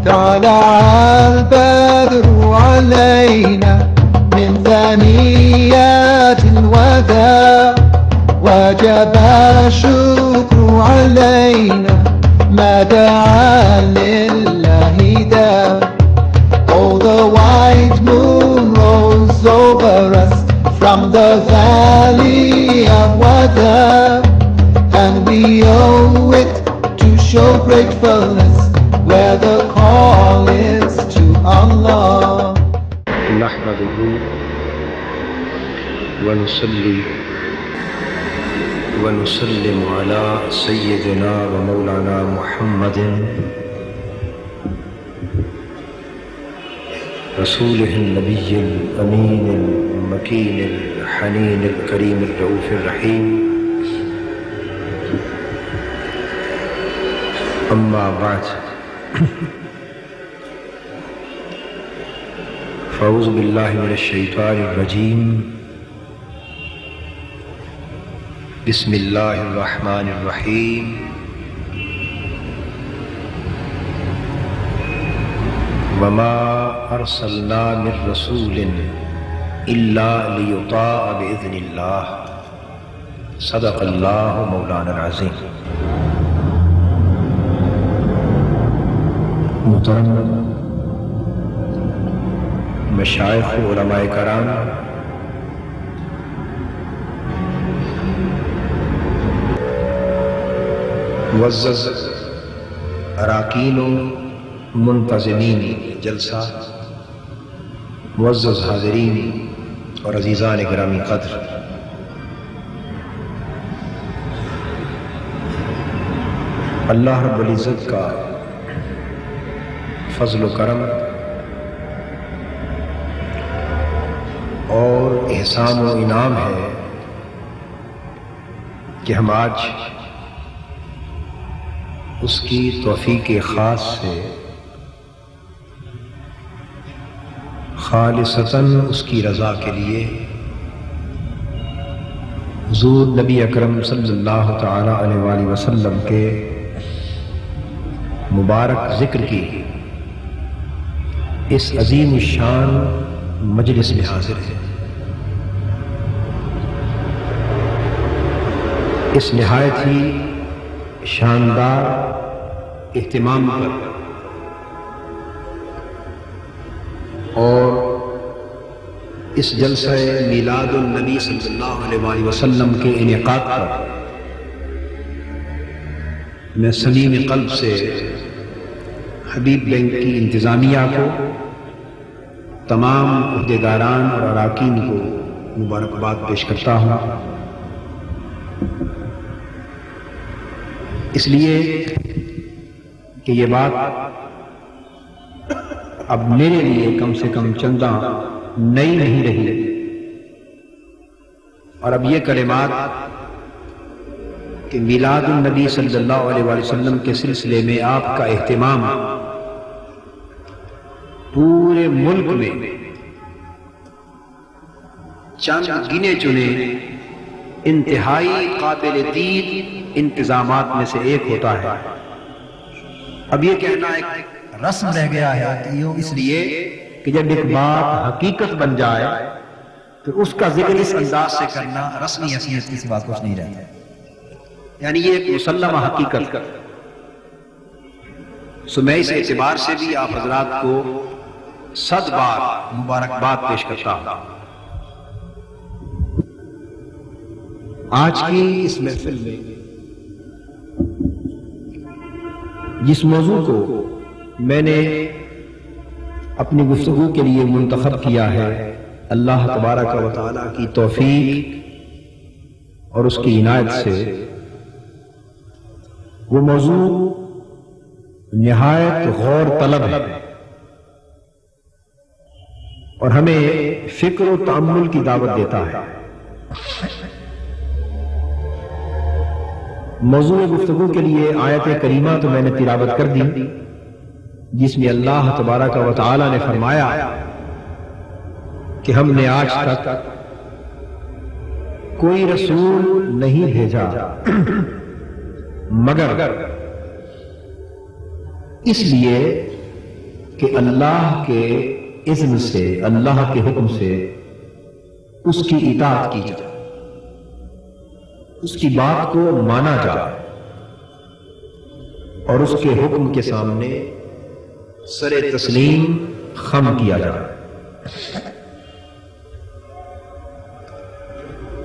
طلع البدر علينا من ثنيات الوداع وجب الشكر علينا ما دعا لله داع. Oh, the white moon rose over us from the valley of Wada, and we owe it to show gratefulness where the call is to Allah. نحمده ونصلي ونسلم على سيدنا ومولانا محمد رسوله النبي الأمين المكين الحنين الكريم الرؤوف الرحيم. أما بعد، فأعوذ بالله من الشيطان الرجيم. بسم الله الرحمن الرحيم. وما أرسلنا من رسول إلا ليطاع بإذن الله. صدق الله مولانا العظيم. محترم مشائخ علماء کرام، معزز اراکین و منتظمین جلسہ، معزز حاضرین اور عزیزان گرامی قدر، اللہ رب العزت کا فضل و کرم اور احسان و انعام ہے کہ ہم آج اس کی توفیق خاص سے خالصتاً اس کی رضا کے لیے حضور نبی اکرم صلی اللہ تعالی علیہ وآلہ وسلم کے مبارک ذکر کی اس عظیم الشان مجلس میں حاضر ہے. اس نہایت ہی شاندار اہتمام پر اور اس جلسہ میلاد النبی صلی اللہ علیہ وآلہ وسلم کے انعقاد پر میں صمیم قلب سے حبیب بینک کی انتظامیہ کو، تمام عہدیداران اور اراکین کو مبارکباد پیش کرتا ہوں، اس لیے کہ یہ بات اب میرے لیے کم سے کم چندہ نئی نہیں رہی، اور اب یہ کلمات کہ میلاد النبی صلی اللہ علیہ وآلہ وسلم کے سلسلے میں آپ کا اہتمام پورے ملک میں چند گنے چنے انتہائی قابل دید انتظامات میں سے ایک ہوتا ہے. اب یہ کہنا ایک رسم رہ گیا ہے اس لیے کہ جب ایک بات حقیقت بن جائے تو اس کا ذکر اس انداز سے کرنا رسمی حیثیت کی سوا کچھ نہیں رہتا. یعنی یہ ایک مسلمہ حقیقت. سو میں اس اعتبار سے بھی آپ حضرات کو 100 بار مبارکباد پیش کرتا ہوں. آج کی اس محفل میں جس موضوع کو میں نے اپنی گفتگو کے لیے منتخب کیا ہے، اللہ تبارک و تعالیٰ کی توفیق اور اس کی عنایت سے وہ موضوع نہایت غور طلب ہے اور ہمیں فکر و تأمل کی دعوت دیتا ہے. موضوع گفتگو کے لیے آیت کریمہ تو میں نے تلاوت کر دی، جس میں اللہ تبارک و تعالی نے فرمایا کہ ہم نے آج تک کوئی رسول نہیں بھیجا مگر اس لیے کہ اللہ کے اذن سے، اللہ کے حکم سے اس کی اطاعت کی جائے، اس کی بات کو مانا جائے اور اس کے حکم کے سامنے سر تسلیم خم کیا جائے۔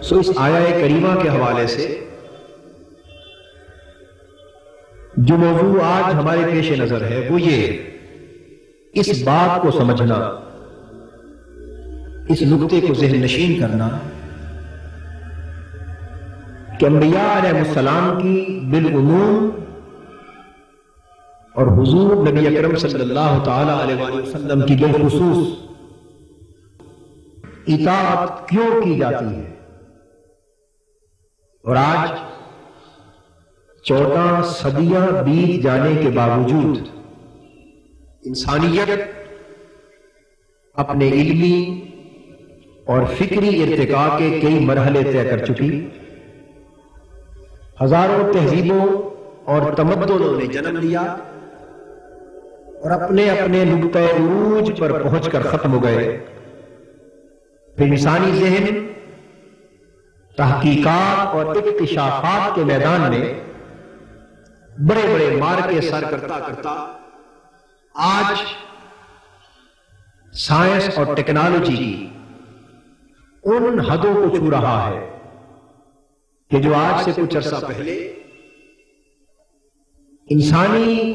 سو اس آیہ کریمہ کے حوالے سے جو موضوع آج ہمارے پیش نظر ہے وہ یہ، اس بات کو سمجھنا، اس نقطے کو ذہن نشین کرنا کہ انبیاء علیہ السلام کی بالعموم اور حضور نبی اکرم صلی اللہ تعالی علیہ وآلہ وسلم کی بالخصوص اطاعت کیوں کی جاتی ہے، اور آج 14 صدیاں بیت جانے کے باوجود انسانیت اپنے علمی اور فکری ارتقاء کے کئی مرحلے طے کر چکی، ہزاروں تہذیبوں اور تمدنوں نے جنم لیا اور اپنے اپنے نقطۂ عروج پر پہنچ کر ختم ہو گئے۔ پھر انسانی ذہن تحقیقات اور اکتشافات کے میدان میں بڑے بڑے مارکے سر کرتا کرتا آج سائنس اور ٹیکنالوجی کی ان حدوں کو چھو رہا ہے کہ جو آج سے کچھ عرصہ پہلے انسانی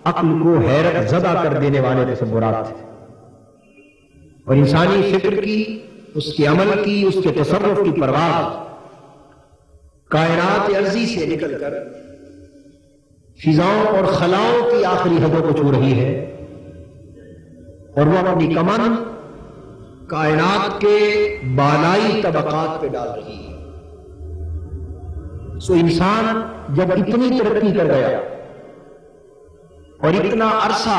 عقل کو حیرت زدہ کر دینے والے تصورات تھے، اور انسانی فکر کی، اس کے عمل کی، اس کے تصرف کی پرواز کائنات ارضی سے نکل کر فضاؤں اور خلاؤں کی آخری حدوں کو چھو رہی ہے، اور وہ اپنی کمن کائنات کے بالائی طبقات پہ ڈال رہی ہے۔ سو انسان جب اتنی ترقی کر گیا اور اتنا عرصہ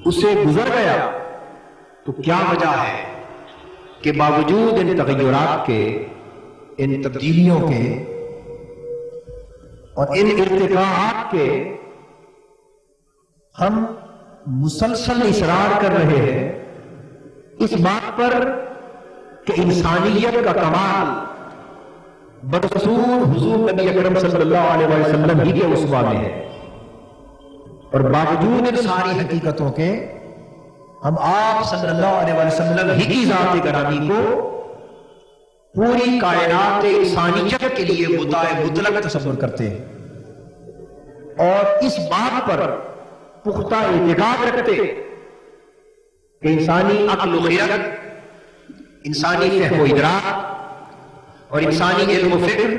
اسے گزر گیا، تو کیا وجہ ہے کہ باوجود ان تغیرات کے، ان تبدیلیوں کے اور ان ارتقاءات کے، ہم مسلسل اصرار کر رہے ہیں اس بات پر کہ انسانیت کا کمال بدستور حضور نبی اکرم صلی اللہ علیہ وسلم ہی کے اسوہ میں ہے، اور باوجود ان ساری حقیقتوں کے ہم آپ صلی اللہ علیہ وسلم ہی کی ذات گرامی کو پوری کائنات انسانیت کے لیے مدعا مطلق تصور کرتے ہیں، اور اس بات پر پختہ اعتقاد رکھتے کہ انسانی عقل و خرد، انسانی فہم و ادراک اور انسانی علم و فکر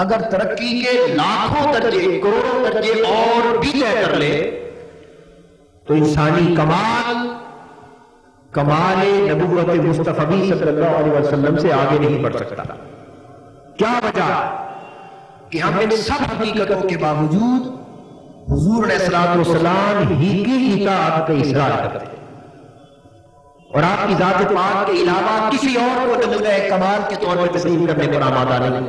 اگر ترقی کے لاکھوں درجے، کروڑوں درجے اور بھی طے کر لے تو انسانی کمال نبوت مصطفی صلی اللہ علیہ وسلم سے آگے نہیں بڑھ سکتا۔ کیا وجہ کہ ہم ان سب حقیقتوں کے باوجود حضور علیہ السلام ہی کی اطاعت کا اصرار کرتے ہیں، اور آپ کی ذات پاک کے علاوہ کسی اور کو نمونہ کمال کے طور پر تسلیم کرنے پر آمادہ نہیں،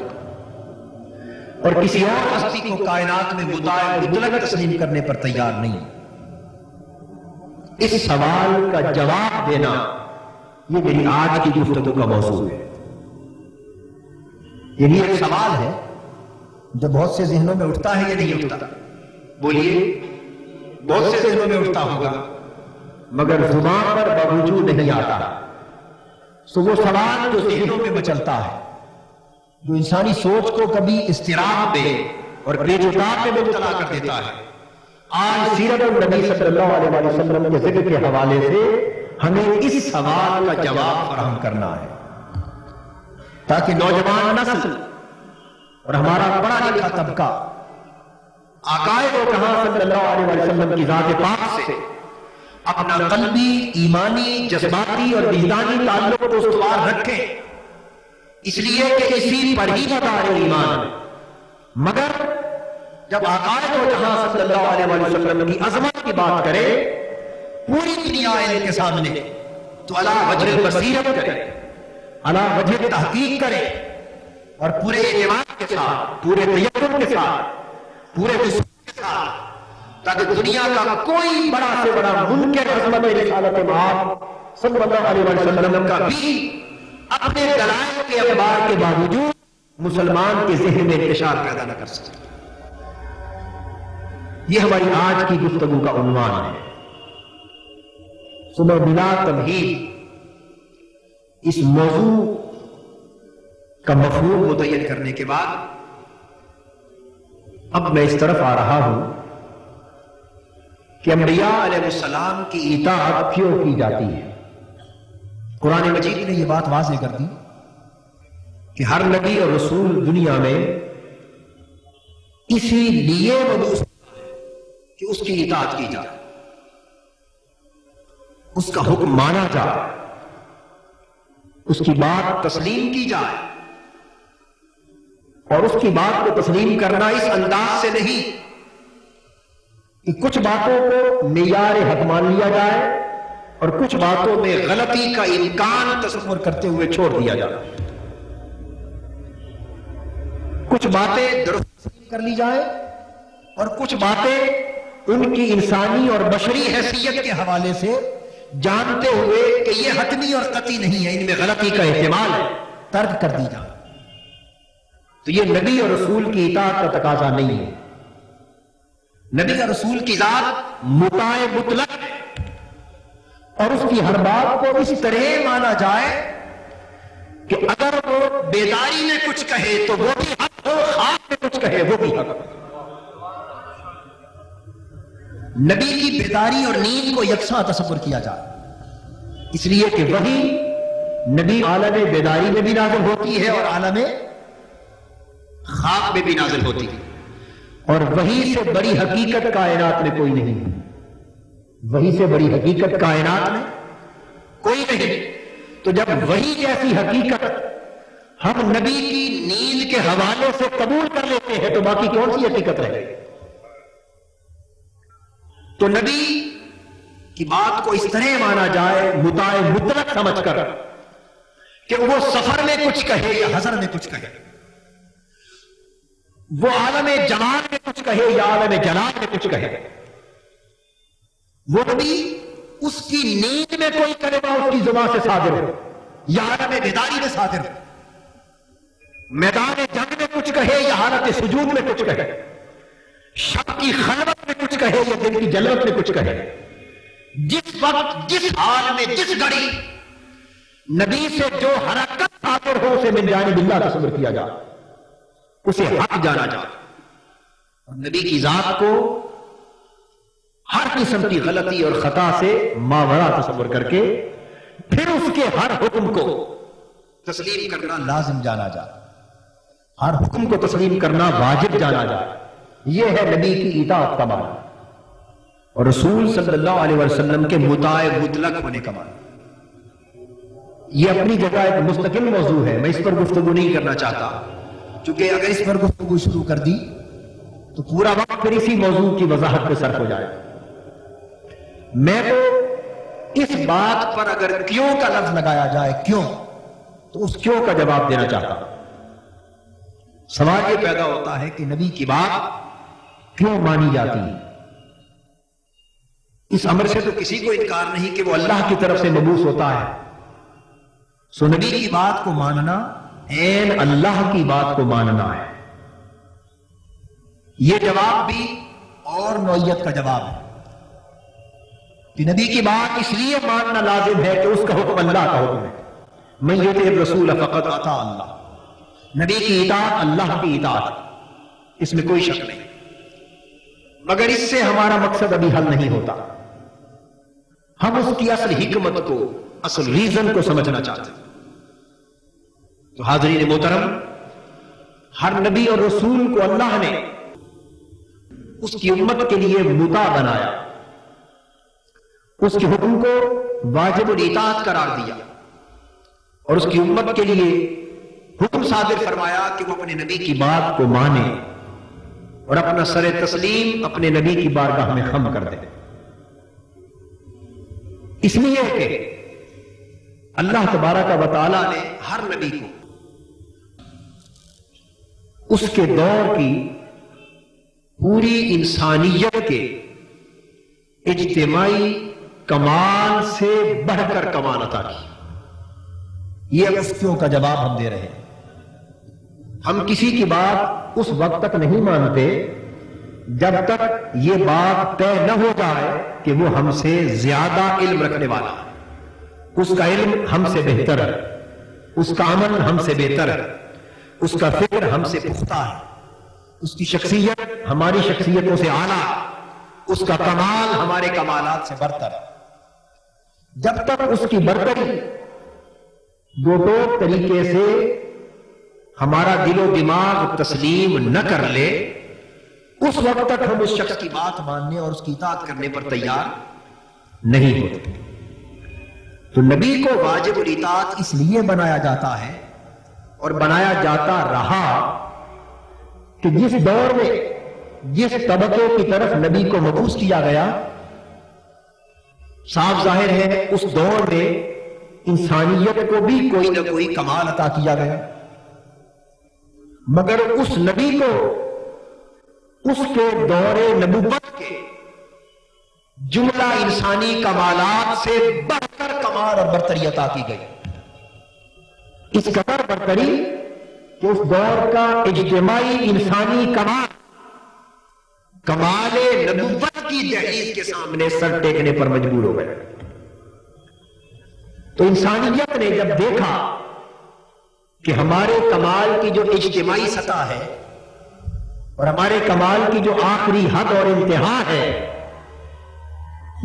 اور کسی اور ہستی کو کائنات میں مدعا مطلق تسلیم کرنے پر تیار نہیں۔ اس سوال کا جواب دینا یہ میری آج کی گفتگو کا موضوع ہے۔ یہ بھی ایک سوال ہے جو بہت سے ذہنوں میں اٹھتا ہے یا نہیں اٹھتا؟ بولیے، بہت سے ذہنوں میں اٹھتا ہوگا مگر زبان پر باوجود نہیں آتا۔ سو وہ سوال جو ذہنوں میں مچلتا ہے، جو انسانی سوچ کو کبھی اضطراب میں اور پیچ و تاب میں مبتلا کر دیتا ہے، آج سیرت النبی صلی اللہ علیہ وسلم کے ذکر کے حوالے سے ہمیں اس سوال کا جواب فراہم کرنا ہے، تاکہ نوجوان نسل اور ہمارا پڑھا لکھا طبقہ عقائد و کہاں صلی اللہ علیہ وسلم کی ذات پاک سے اپنا قلبی، ایمانی، جذباتی اور وجدانی تعلق کو استوار رکھیں، اس لیے کہ اسی پر ہی مدار ایمان۔ مگر جب عقائد و جہاں صلی اللہ علیہ وسلم کی عظمت کی بات کرے پوری دنیا علم کے سامنے، تو علی وجہ بصیرت کرے، علی وجہ تحقیق کرے، اور پورے اعتماد کے ساتھ، پورے تیقن کے ساتھ، پورے وصول کے ساتھ تاکہ دنیا کا کوئی بڑا سے بڑا منکر عظمت رسالت مآب صلی اللہ علیہ وسلم کا بھی اپنے دلائل کے اخبار کے باوجود مسلمان کے ذہن میں انتشار پیدا نہ کر سکے. یہ ہماری آج کی گفتگو کا عنوان ہے. صبح بلا تمہید اس موضوع کا مفہوم متعین کرنے کے بعد اب میں اس طرف آ رہا ہوں کہ انبیاء علیہ السلام کی اطاعت کیوں کی جاتی ہے. قرآن مجید نے یہ بات واضح کر دی کہ ہر نبی اور رسول دنیا میں اسی لیے مبعوث کہ اس کی اطاعت کی جائے، اس کا حکم مانا جائے، اس کی بات تسلیم کی جائے. اور اس کی بات کو تسلیم کرنا اس انداز سے نہیں کہ کچھ باتوں کو معیار حق مان لیا جائے اور کچھ باتوں میں غلطی کا امکان تصور کرتے ہوئے چھوڑ دیا جائے. کچھ باتیں درست کر لی جائے اور کچھ باتیں ان کی انسانی اور بشری حیثیت کے حوالے سے جانتے ہوئے کہ یہ حتمی اور قطعی نہیں ہے، ان میں غلطی کا احتمال ہے، ترک کر دی جائے. تو یہ نبی اور رسول کی اطاعت کا تقاضا نہیں ہے. نبی اور رسول کی ذات مطاع مطلق ہے اور اس کی ہر بات کو اس طرح مانا جائے کہ اگر وہ بیداری میں کچھ کہے تو وہ بھی حق ہو، خواب میں کچھ کہے وہ بھی حق. نبی کی بیداری اور نیند کو یکساں تصور کیا جائے، اس لیے کہ وہی نبی عالم بیداری میں بھی نازل ہوتی ہے اور عالم خواب میں بھی نازل ہوتی ہے. اور وہی سے بڑی حقیقت کائنات میں کوئی نہیں ہے، وہی سے بڑی حقیقت کائنات میں کوئی نہیں. تو جب وہی جیسی حقیقت ہم نبی کی نیند کے حوالے سے قبول کر لیتے ہیں تو باقی کون سی حقیقت رہے؟ تو نبی کی بات کو اس طرح مانا جائے مطاع مطلق سمجھ کر کہ وہ سفر میں کچھ کہے یا حضر میں کچھ کہے، وہ عالم جمال میں کچھ کہے یا عالم جلال میں کچھ کہے، وہ نبی اس کی نیند میں کوئی کلمہ اس کی زبان سے صادر ہو یا عالم بیداری میں صادر ہو، میدان جنگ میں کچھ کہے یا حالت سجود میں کچھ کہے، شب کی خلوت میں کچھ کہے یا دن کی جلوت میں کچھ کہے، جس وقت جس حال میں جس گھڑی نبی سے جو حرکت صادر ہو اسے من جانب اللہ تصور کیا جائے، اسے حق جانا جائے. اور نبی کی ذات کو ہر قسم کی غلطی اور خطا سے ماورا تصور کر کے پھر اس کے ہر حکم کو تسلیم کرنا لازم جانا جائے، ہر حکم کو تسلیم کرنا واجب جانا جائے. یہ ہے نبی کی اطاعت کا معنی اور رسول صلی اللہ علیہ وسلم کے مطاع مطلق ہونے کا معنی. یہ اپنی جگہ ایک مستقل موضوع ہے، میں اس پر گفتگو نہیں کرنا چاہتا، چونکہ اگر اس پر گفتگو شروع کر دی تو پورا وقت پھر اسی موضوع کی وضاحت پہ صرف ہو جائے. میں تو اس بات پر اگر کیوں کا لفظ لگایا جائے کیوں تو اس کیوں کا جواب دینا چاہتا ہوں. سوال یہ پیدا ہوتا ہے کہ نبی کی بات کیوں مانی جاتی ہے؟ اس امر سے تو کسی کو انکار نہیں کہ وہ اللہ کی طرف سے مبعوث ہوتا ہے. سو نبی کی بات کو ماننا عین اللہ کی بات کو ماننا ہے. یہ جواب بھی اور نوعیت کا جواب ہے کہ نبی کی بات اس لیے ماننا لازم ہے کہ اس کا حکم اللہ کا حکم ہے. من یطع الرسول فقد اطاع اللہ. نبی کی اطاعت اللہ کی اطاعت، اس میں کوئی شک نہیں. مگر اس سے ہمارا مقصد ابھی حل نہیں ہوتا. ہم اس کی اصل حکمت کو، اصل ریزن کو سمجھنا چاہتے ہیں. تو حاضرین محترم، ہر نبی اور رسول کو اللہ نے اس کی امت کے لیے مطاع بنایا، اس کے حکم کو واجب الاطاعت قرار دیا اور اس کی امت کے لیے حکم صادر فرمایا کہ وہ اپنے نبی کی بات کو مانے اور اپنا سر تسلیم اپنے نبی کی بارگاہ میں خم کر دے. اس لیے کہ اللہ تبارک و تعالی نے ہر نبی کو اس کے دور کی پوری انسانیت کے اجتماعی کمال سے بڑھ کر کمال عطا کی. یہ مفتیوں کا جواب ہم دے رہے ہیں. ہم کسی کی بات اس وقت تک نہیں مانتے جب تک یہ بات طے نہ ہو جائے کہ وہ ہم سے زیادہ علم رکھنے والا ہے. اس کا علم ہم سے بہتر ہے، اس کا عمل ہم سے بہتر ہے، اس کا فکر ہم سے پختہ ہے، اس کی شخصیت ہماری شخصیتوں سے اعلیٰ، اس کا کمال ہمارے کمالات سے برتر ہے. جب تک اس کی برتری دو طریقے سے ہمارا دل و دماغ تسلیم نہ کر لے، اس وقت تک ہم اس شخص کی بات ماننے اور اس کی اطاعت کرنے پر تیار نہیں ہوتے. تو نبی کو واجب الاطاعت اس لیے بنایا جاتا ہے اور بنایا جاتا رہا کہ جس دور میں جس طبقے کی طرف نبی کو مبعوث کیا گیا، صاف ظاہر ہے اس دور میں انسانیت کو بھی کوئی نہ کوئی کمال عطا کیا گیا، مگر اس نبی کو اس کے دور نبوت کے جملہ انسانی کمالات سے بڑھ کر کمال اور برتری عطا کی گئی. اس قدر برتری کہ اس دور کا اجتماعی انسانی کمال نبوت کی دہلیز کے سامنے سر ٹیکنے پر مجبور ہو گئے. تو انسانیت نے جب دیکھا کہ ہمارے کمال کی جو اجتماعی سطح ہے اور ہمارے کمال کی جو آخری حد اور انتہا ہے،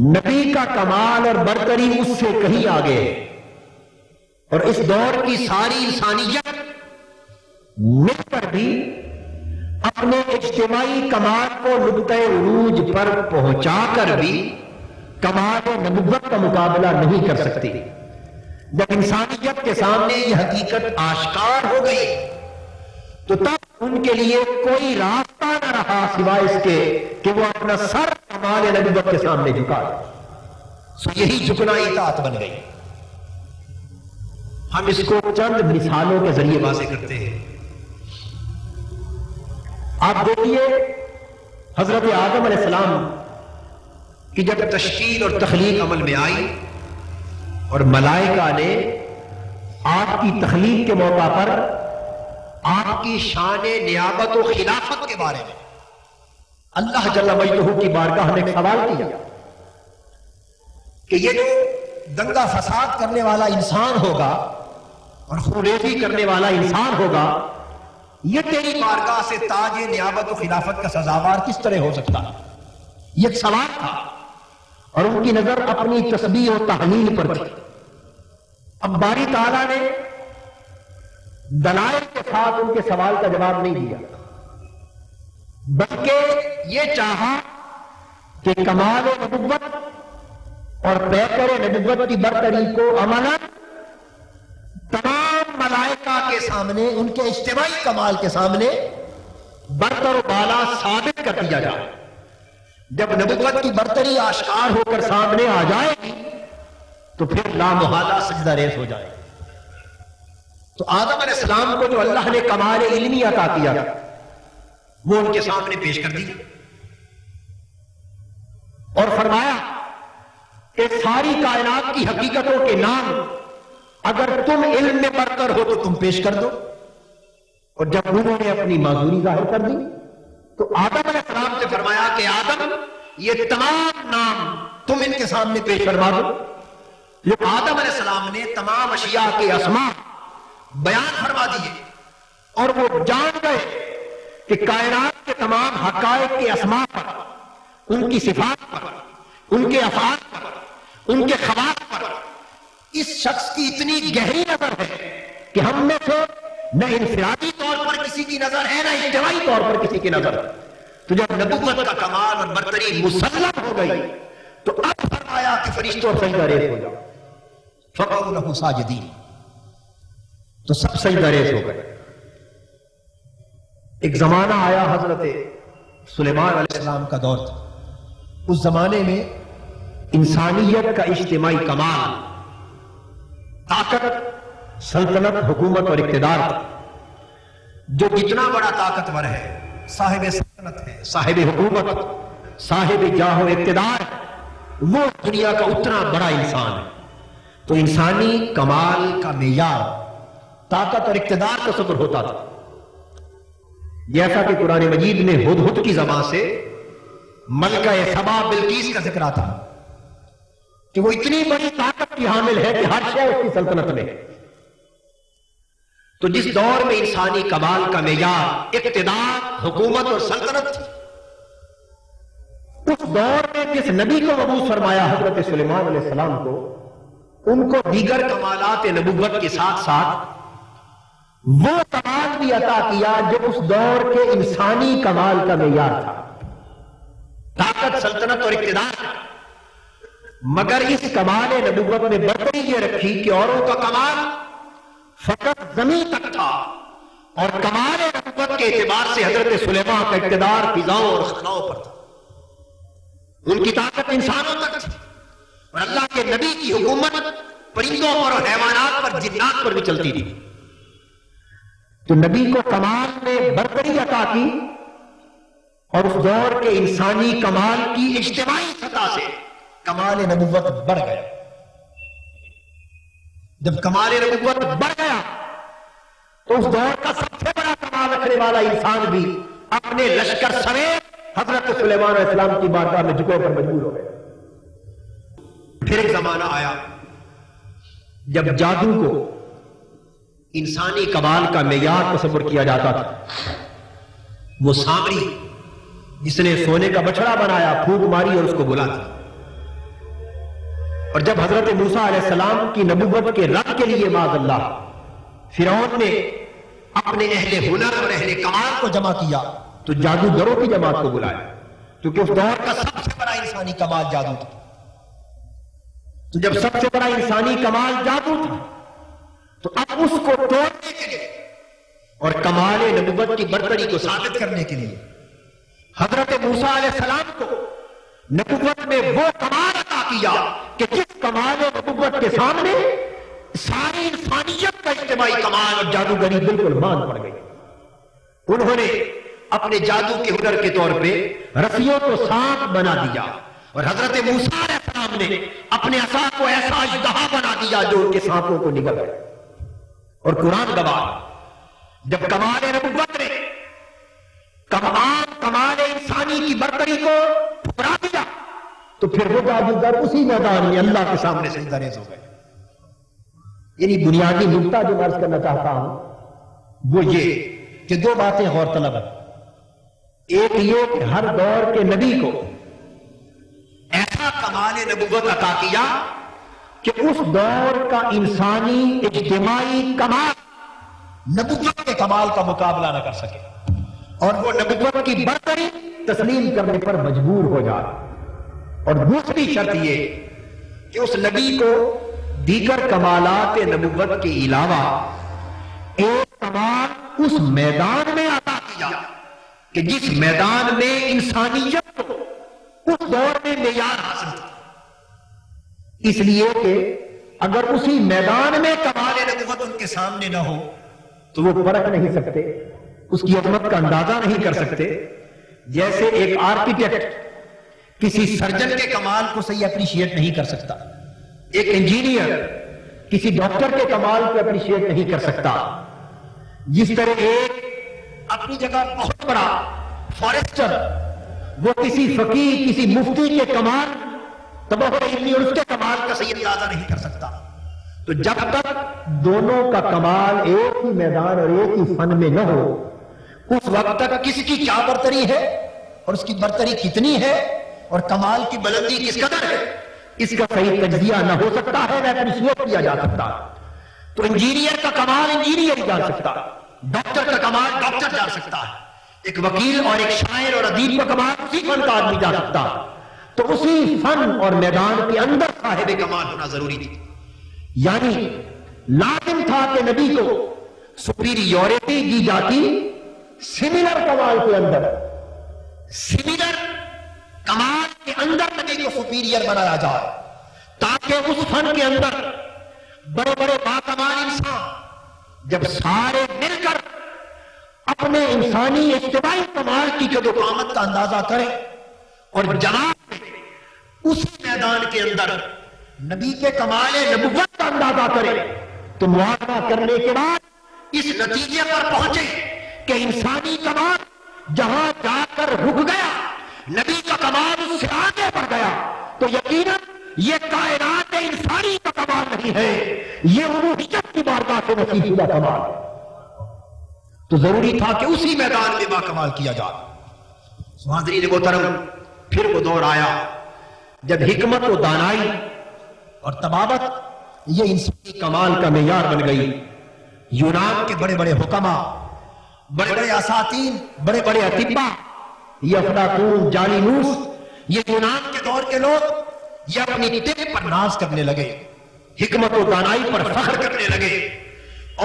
نبی کا کمال اور برتری اس سے کہیں آگے ہے، اور اس دور کی ساری انسانیت مل کر بھی اپنے اجتماعی کمال کو نقطۂ عروج پر پہنچا کر بھی کمال نبوت کا مقابلہ نہیں کر سکتی. جب انسانیت کے سامنے یہ حقیقت آشکار ہو گئی تو تب ان کے لیے کوئی راستہ نہ رہا سوائے اس کے کہ وہ اپنا سر کمال نبوت کے سامنے جھکا دے. سو یہی جھکنا اطاعت بن گئی. ہم اس کو چند مثالوں کے ذریعے واضح کرتے ہیں. آپ دیکھیے حضرت آدم علیہ السلام کی جب تشکیل اور تخلیق عمل میں آئی اور ملائکہ نے آپ کی تخلیق کے موقع پر آپ کی شان نیابت و خلافت کے بارے میں اللہ جل مجدہ کی بارگاہ میں سوال کیا کہ یہ جو دنگا فساد کرنے والا انسان ہوگا اور خونریزی کرنے والا انسان ہوگا، یہ تیری بارگاہ سے تاج نیابت و خلافت کا سزاوار کس طرح ہو سکتا ہے؟ یہ ایک سوال تھا اور ان کی نظر اپنی تسبیح و تحلیل پر تھی. اب باری تعالیٰ نے دلائل کے ساتھ ان کے سوال کا جواب نہیں دیا، بلکہ یہ چاہا کہ کمال نبوت اور پیکر نبوت کی برتری کو عملاً تمام ملائکہ کے سامنے، ان کے اجتماعی کمال کے سامنے برتر و بالا ثابت کر دیا جائے. جب نبوت کی برتری آشکار ہو کر سامنے آ جائے گی تو پھر لامحالہ سجدہ ریز ہو جائے. تو آدم علیہ السلام کو جو اللہ نے کمال علمی عطا کیا وہ ان کے سامنے پیش کر دی اور فرمایا کہ ساری کائنات کی حقیقتوں کے نام اگر تم علم میں برتر ہو تو تم پیش کر دو. اور جب انہوں نے اپنی معذوری ظاہر کر دی تو آدم علیہ السلام سے فرمایا کہ آدم یہ تمام نام تم ان کے سامنے پیش فرما دو. آدم علیہ السلام نے تمام اشیاء کے اسماء بیان فرما دیے اور وہ جان گئے کہ کائنات کے تمام حقائق کے اسماء پر، ان کی صفات پر، ان کے افعال پر، ان کے خواص پر اس شخص کی اتنی گہری نظر ہے کہ ہم میں سے نہ انفرادی طور پر کسی کی نظر ہے نہ اجتماعی طور پر کسی کی نظر ہے. تو جب نبوت کا کمال اور برتری مسلم ہو گئی تو اب فرمایا کہ فرشتوں سجدہ ریز ہو جاؤ. فقعوا لہ ساجدین، تو سب سجدہ ریز ہو گئے. ایک زمانہ آیا، حضرت سلیمان علیہ السلام کا دور تھا. اس زمانے میں انسانیت کا اجتماعی کمال، طاقت، سلطنت، حکومت اور اقتدار تھا. جو جتنا بڑا طاقتور ہے، صاحب سلطنت ہے، صاحب حکومت، صاحب جاہ و اقتدار، وہ دنیا کا اتنا بڑا انسان ہے. تو انسانی کمال کا معیار طاقت اور اقتدار کا صبر ہوتا تھا. جیسا کہ قرآن مجید میں ہدہد کی زبان سے ملکہ سبا بلقیس کا ذکر آتا کہ وہ اتنی بڑی طاقت کی حامل ہے کہ ہر شے اس کی سلطنت میں ہے. تو جس دور میں انسانی کمال کا معیار اقتدار، حکومت اور سلطنت تھی، اس دور میں جس نبی کو مبعوث فرمایا حضرت سلیمان علیہ السلام کو، ان کو دیگر کمالات نبوت کے ساتھ ساتھ وہ کمال بھی عطا کیا جو اس دور کے انسانی کمال کا معیار تھا، طاقت، سلطنت اور اقتدار. مگر اس کمال نبوت نے برتری یہ رکھی کہ اوروں کا کمال فقط زمین تک تھا، اور کمال نبوت کے اعتبار سے حضرت سلیمان کا اقتدار فضاؤں اور خلاؤں پر تھا. ان کی طاقت انسانوں تک تھی، اور اللہ کے نبی کی حکومت پرندوں پر اور حیوانات پر، جنات پر بھی چلتی تھی. تو نبی کو کمال نے برتری عطا کی، اور اس دور کے انسانی کمال کی اجتماعی سطح سے کمال نبوت بڑھ گیا. جب کمال نبوت بڑھ گیا تو اس دور کا سب سے بڑا کمال رکھنے والا انسان بھی اپنے لشکر سمیت حضرت سلیمان علیہ السلام کی بارگاہ میں جھکنے پر مجبور ہو گئے. پھر ایک زمانہ آیا جب جادو کو انسانی کمال کا معیار تصور کیا جاتا تھا. وہ سامری جس نے سونے کا بچڑا بنایا، پھونک ماری اور اس کو بلا دیا. اور جب حضرت موسیٰ علیہ السلام کی نبوت کے رد کے لیے معاذ اللہ فرعون نے اپنے اہل ہنر اور اہل کمال کو جمع کیا تو جادوگروں کی جماعت کو بلایا، کیونکہ اس دور کا سب سے بڑا انسانی کمال جادو تھا. تو جب سب سے بڑا انسانی کمال جادو تھا تو اب اس کو توڑنے کے لیے اور کمال نبوت کی برتری کو ثابت کرنے کے لیے حضرت موسیٰ علیہ السلام کو نبوت میں وہ کمال عطا کیا کہ جس کمال نبوت کے سامنے ساری انسانیت کا اجتماعی کمال اور جادوگری بالکل مان پڑ گئی. انہوں نے اپنے جادو کے ہنر کے طور پہ رسیوں کو سانپ بنا دیا، اور حضرت موسیٰ علیہ السلام نے اپنے عصا کو ایسا اژدہا بنا دیا جو ان کے سانپوں کو نگل گیا. اور قرآن گواہ جب کمال نبوت نے کمال انسانی کی برتری کو ٹھکرا دیا تو پھر وہ جادوگر اسی میدان میں اللہ کے سامنے سجدہ ریز ہو گئے. یعنی بنیادی نکتہ جو میں عرض کرنا چاہتا ہوں وہ یہ کہ دو باتیں غور طلب ہیں. ایک یہ کہ ہر دور کے نبی کو ایسا کمال نبوت عطا کیا کہ اس دور کا انسانی اجتماعی کمال نبوت کے کمال کا مقابلہ نہ کر سکے، اور وہ نبوت کی برتری تسلیم کرنے پر مجبور ہو جائے. اور دوسری شرط یہ کہ اس نبی کو دیگر کمالات نبوت کے علاوہ ایک کمال اس میدان میں عطا کیا کہ جس میدان میں انسانیت کو اس دور میں معیار حاصل تھا. اس لیے کہ اگر اسی میدان میں کمال نبوت ان کے سامنے نہ ہو تو وہ پرکھ نہیں سکتے، اس کی عظمت کا اندازہ نہیں کر سکتے. جیسے ایک آرکیٹیکٹ کسی سرجن کے کمال کو صحیح اپریشیٹ نہیں کر سکتا، ایک انجینئر کسی ڈاکٹر کے کمال کو اپریشیٹ نہیں کر سکتا، جس طرح ایک اپنی جگہ بہت بڑا فارسٹر وہ کسی فقیہ، کسی مفتی کے کمال تباہ علمی اور اس کے کمال کا صحیح اندازہ نہیں کر سکتا. تو جب تک دونوں کا کمال ایک ہی میدان اور ایک ہی فن میں نہ ہو اس وقت تک کس کی کیا برتری ہے اور اس کی برتری کتنی ہے اور کمال کی بلندی کس قدر ہے اس کا صحیح تجزیہ نہ ہو سکتا ہے، نہ اپریشیٹ کیا جا سکتا. تو انجینئر کا کمال انجینئر ہی جان سکتا، ڈاکٹر کا کمال ڈاکٹر جان سکتا ہے، ایک وکیل اور ایک شاعر اور ادیب کا کمال اسی فن کا آدمی جان سکتا. تو اسی فن اور میدان کے اندر صاحب کمال ہونا ضروری تھی. یعنی لازم تھا کہ نبی کو سپیریورٹی دی جاتی سملر کمال کے اندر، سملر کمال کے اندر نبی کو سپیریئر بنایا جائے تاکہ اس فن کے اندر بڑے بڑے باکمال انسان جب سارے مل کر اپنے انسانی اجتماعی کمال کی قد و قامت کا اندازہ کریں اور جناب اس میدان کے اندر نبی کے کمال نبوت کا اندازہ کرے تو موازنہ کرنے کے بعد اس نتیجے پر پہنچے کہ انسانی کمال جہاں جا کر رک گیا نبی کا کمال اس سے آگے بڑھ گیا تو یقیناً یہ کائنات انسانی کا کمال نہیں ہے، یہ الوہیت کی بارگاہ سے نصیب ہوتا کمال ہے۔ تو ضروری تھا کہ اسی میدان میں با کمال کیا جائے۔ حاضرین محترم، پھر وہ دور آیا جب حکمت و دانائی اور طبابت یہ انسانی کمال کا معیار بن گئی۔ یونان کے بڑے بڑے حکما، بڑے بڑے اساطین، بڑے بڑے اطباء، یہ افلاطون، جالینوس، یہ یونان کے دور کے لوگ یہ اپنی طب پر ناز کرنے لگے، حکمت و دانائی پر فخر کرنے لگے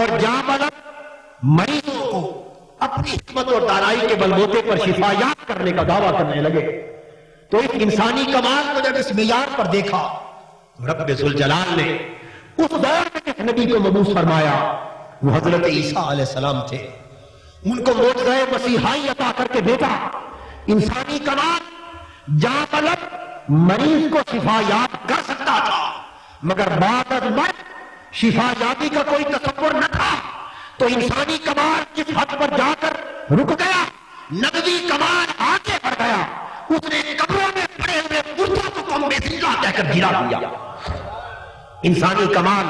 اور جاں بلد مریضوں کو اپنی حکمت اور دانائی کے بلبوتے پر شفایاب کرنے کا دعویٰ کرنے لگے۔ تو اس انسانی کمال کو جب اس معیار پر دیکھا تو رب ذوالجلال نے اس دور میں جس نبی کو مبعوث فرمایا وہ حضرت عیسیٰ علیہ السلام تھے، ان کو معجزہ مسیحائی عطا کر کے بھیجا۔ انسانی کمال جاں بلد مریض کو شفایاب کر سکتا تھا مگر بعد از مرگ شفا یابی کا کوئی تصور نہ تھا۔ تو انسانی کمال جس حد پر جا کر رک گیا، نبوی کمال آگے بڑھ گیا، اس نے قبروں میں پڑے ہوئے مردوں کو کم بے زندہ کہہ کر گرا دیا۔ انسانی کمال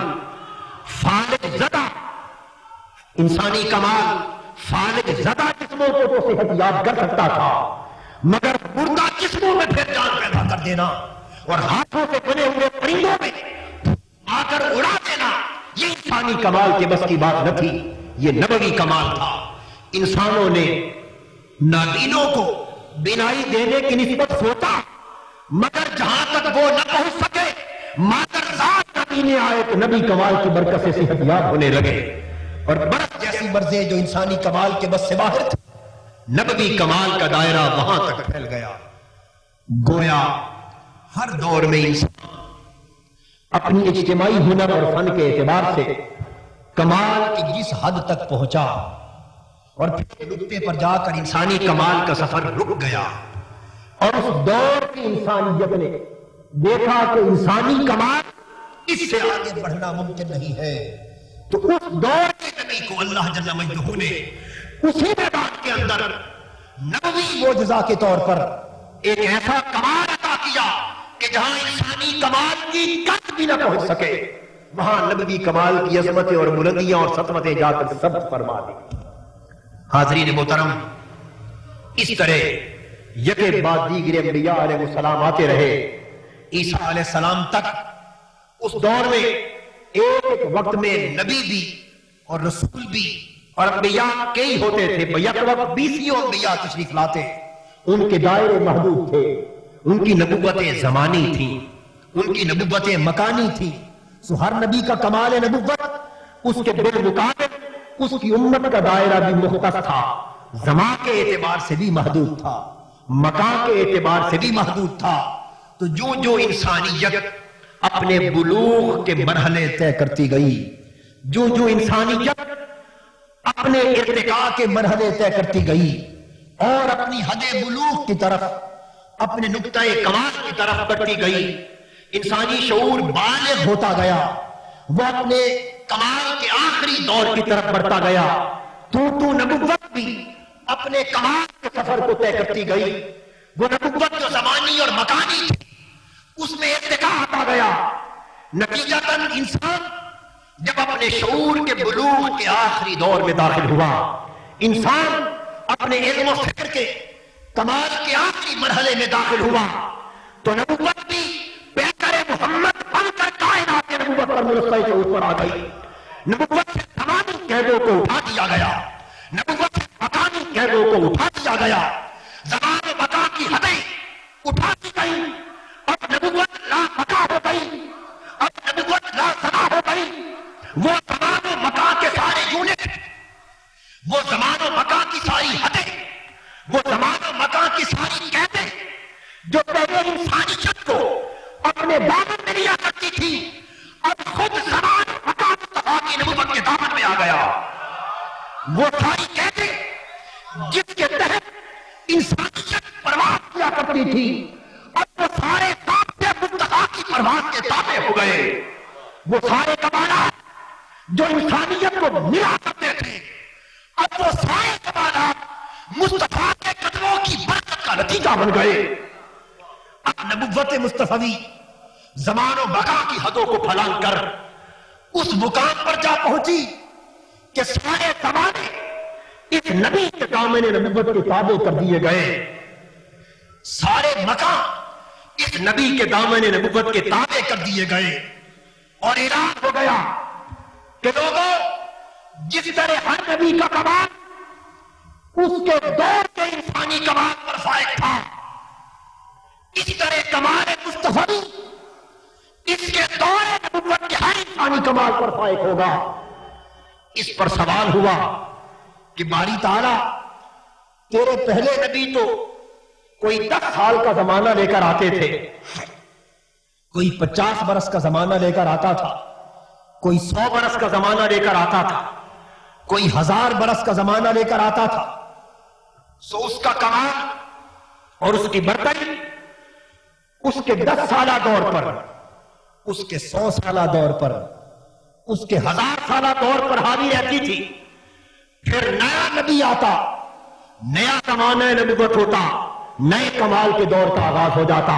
فالج زدہ، انسانی کمال فالج زدہ جسموں کو تو صحت یاب کر سکتا تھا مگر مردہ جسموں میں پھر جان پیدا کر دینا اور ہاتھوں سے بنے ہوئے پرندوں میں آ کر اڑا دینا، یہ انسانی کمال کے بس کی بات نہ تھی، یہ نبوی کمال تھا۔ انسانوں نے نابینوں کو بینائی دینے کی نسبت سوچا مگر جہاں تک وہ نہ پہنچ سکے مادر ذات نبینے آئے تو نبی کمال کی برکت سے صحت یاب ہونے لگے اور برس جیسی برزیں جو انسانی کمال کے بس سے باہر تھی، نبوی کمال کا دائرہ وہاں تک پھیل گیا۔ گویا ہر دور میں انسان اپنی اجتماعی ہنر اور فن کے اعتبار سے کمال کی جس حد تک پہنچا اور پھر نقطے پر جا کر انسانی کمال کا سفر رک گیا اور اس دور کی انسانیت نے دیکھا کہ انسانی کمال اس سے آگے بڑھنا ممکن نہیں ہے، تو اس دور کے نبی کو اللہ جل مجدہ نے اسی میدان کے اندر نبوی معجزہ کے طور پر ایک ایسا کمال عطا کیا کہ جہاں انسانی کمال کی قد بھی نہ پہنچ سکے وہاں نبوی کمال کی عظمتیں اور بلندیاں اور سطوتیں جا کر ثبت فرما دی۔ حاضرین محترم، اس طرح یکے بعد دیگر انبیاء علیہ السلام آتے رہے عیسیٰ علیہ السلام تک۔ اس دور میں ایک وقت میں نبی بھی اور رسول بھی اور انبیاء کئی ہوتے تھے، بیک وقت 20 انبیاء تشریف لاتے، ان کے دائرے محدود تھے، ان کی نبوتیں زمانی تھیں، ان کی نبوتیں مکانی تھیں۔ سو ہر نبی کا کمال نبوت اس کے بالمقابل اس کی امت کا دائرہ بھی مختص تھا، زمان کے اعتبار سے بھی محدود تھا، مکان کے اعتبار سے بھی محدود تھا۔ تو جو انسانیت اپنے بلوغ کے مرحلے طے کرتی گئی، جو انسانیت اپنے ارتقاء کے مرحلے طے کرتی گئی اور اپنی حد بلوغ کی طرف، اپنے نقطہ کمال کی طرف بڑھتی گئی، انسانی شعور بالغ ہوتا گیا، وہ اپنے کمال کے آخری دور کی طرف بڑھتا گیا، تو نبوت بھی اپنے کمال کے سفر کو طے کرتی گئی۔ وہ نبوت جو زمانی اور مکانی تھی اس میں ارتقاء آتا گیا۔ نتیجتاً انسان جب اپنے شعور کے بلوغ کے آخری دور میں داخل ہوا، انسان اپنے علم و فکر کے کمال کے آخری مرحلے میں داخل ہوا، تو نبوت بھی پیغمبر محمد بن کر کائنات کے نبوت پر مرتبہ کے اوپر آ گئی۔ نبوت سے زمانی قیدوں کو اٹھا دیا گیا، نبوت سے مکانی قیدوں کو اٹھا دیا گیا، زمان و مکان کی حدیں اٹھا دی گئی، اب نبوت لا مکان ہو گئی، اب نبوت لا زمان ہو گئی۔ وہ زمان و مکان کے سارے یونٹ، وہ زمان و مکان کی ساری حدیں، وہ زمان و مکان کی ساری قیدیں جو پہلے انسانیت کو اپنے دامن میں لیا کرتی تھی، اب خود زمان و مکان مصطفیٰ کی نبوت کے دامن میں آ گیا۔ وہ ساری قیدیں جس کے تحت انسانیت پرواز کیا کرتی تھی، اب وہ سارے ضابطے مصطفیٰ کی پرواز کے تابع ہو گئے. وہ سارے کمالات جو انسانیت کو ملا کرتے تھے، اب وہ سارے کمالات مصطفیٰ کے قدموں کی برکت کا نتیجہ بن گئے. اب نبوت مصطفی زمان و بقا کی حدوں کو پھلانگ کر اس مقام پر جا پہنچی کہ سارے زمانے اس نبی کے دامن نبوت کے تابع کر دیے گئے. سارے مقام اس نبی کے دامن نبوت کے تابع کر دیے گئے اور اعلان ہو گیا کہ لوگوں، جس طرح ہر نبی کا کمال اس کے دور کے انسانی کمال پر فائق تھا، اس طرح کمال مصطفی اس کے دور نبوت کے ہر انسانی کمال پر فائق ہوگا. اس پر سوال ہوا کہ باری تعالیٰ، تیرے پہلے نبی تو کوئی 10 سال کا زمانہ لے کر آتے تھے، کوئی 50 برس کا زمانہ لے کر آتا تھا، کوئی 100 برس کا زمانہ لے کر آتا تھا، کوئی 1000 برس کا زمانہ لے کر آتا تھا. سو اس کا کمال اور اس کی برتری اس کے 10 سالہ دور پر، اس کے 100 سالہ دور پر، اس کے 1000 سالہ دور پر حاوی رہتی تھی. پھر نیا نبی آتا، نیا زمانہ نبوت ہوتا، نئے کمال کے دور کا آغاز ہو جاتا.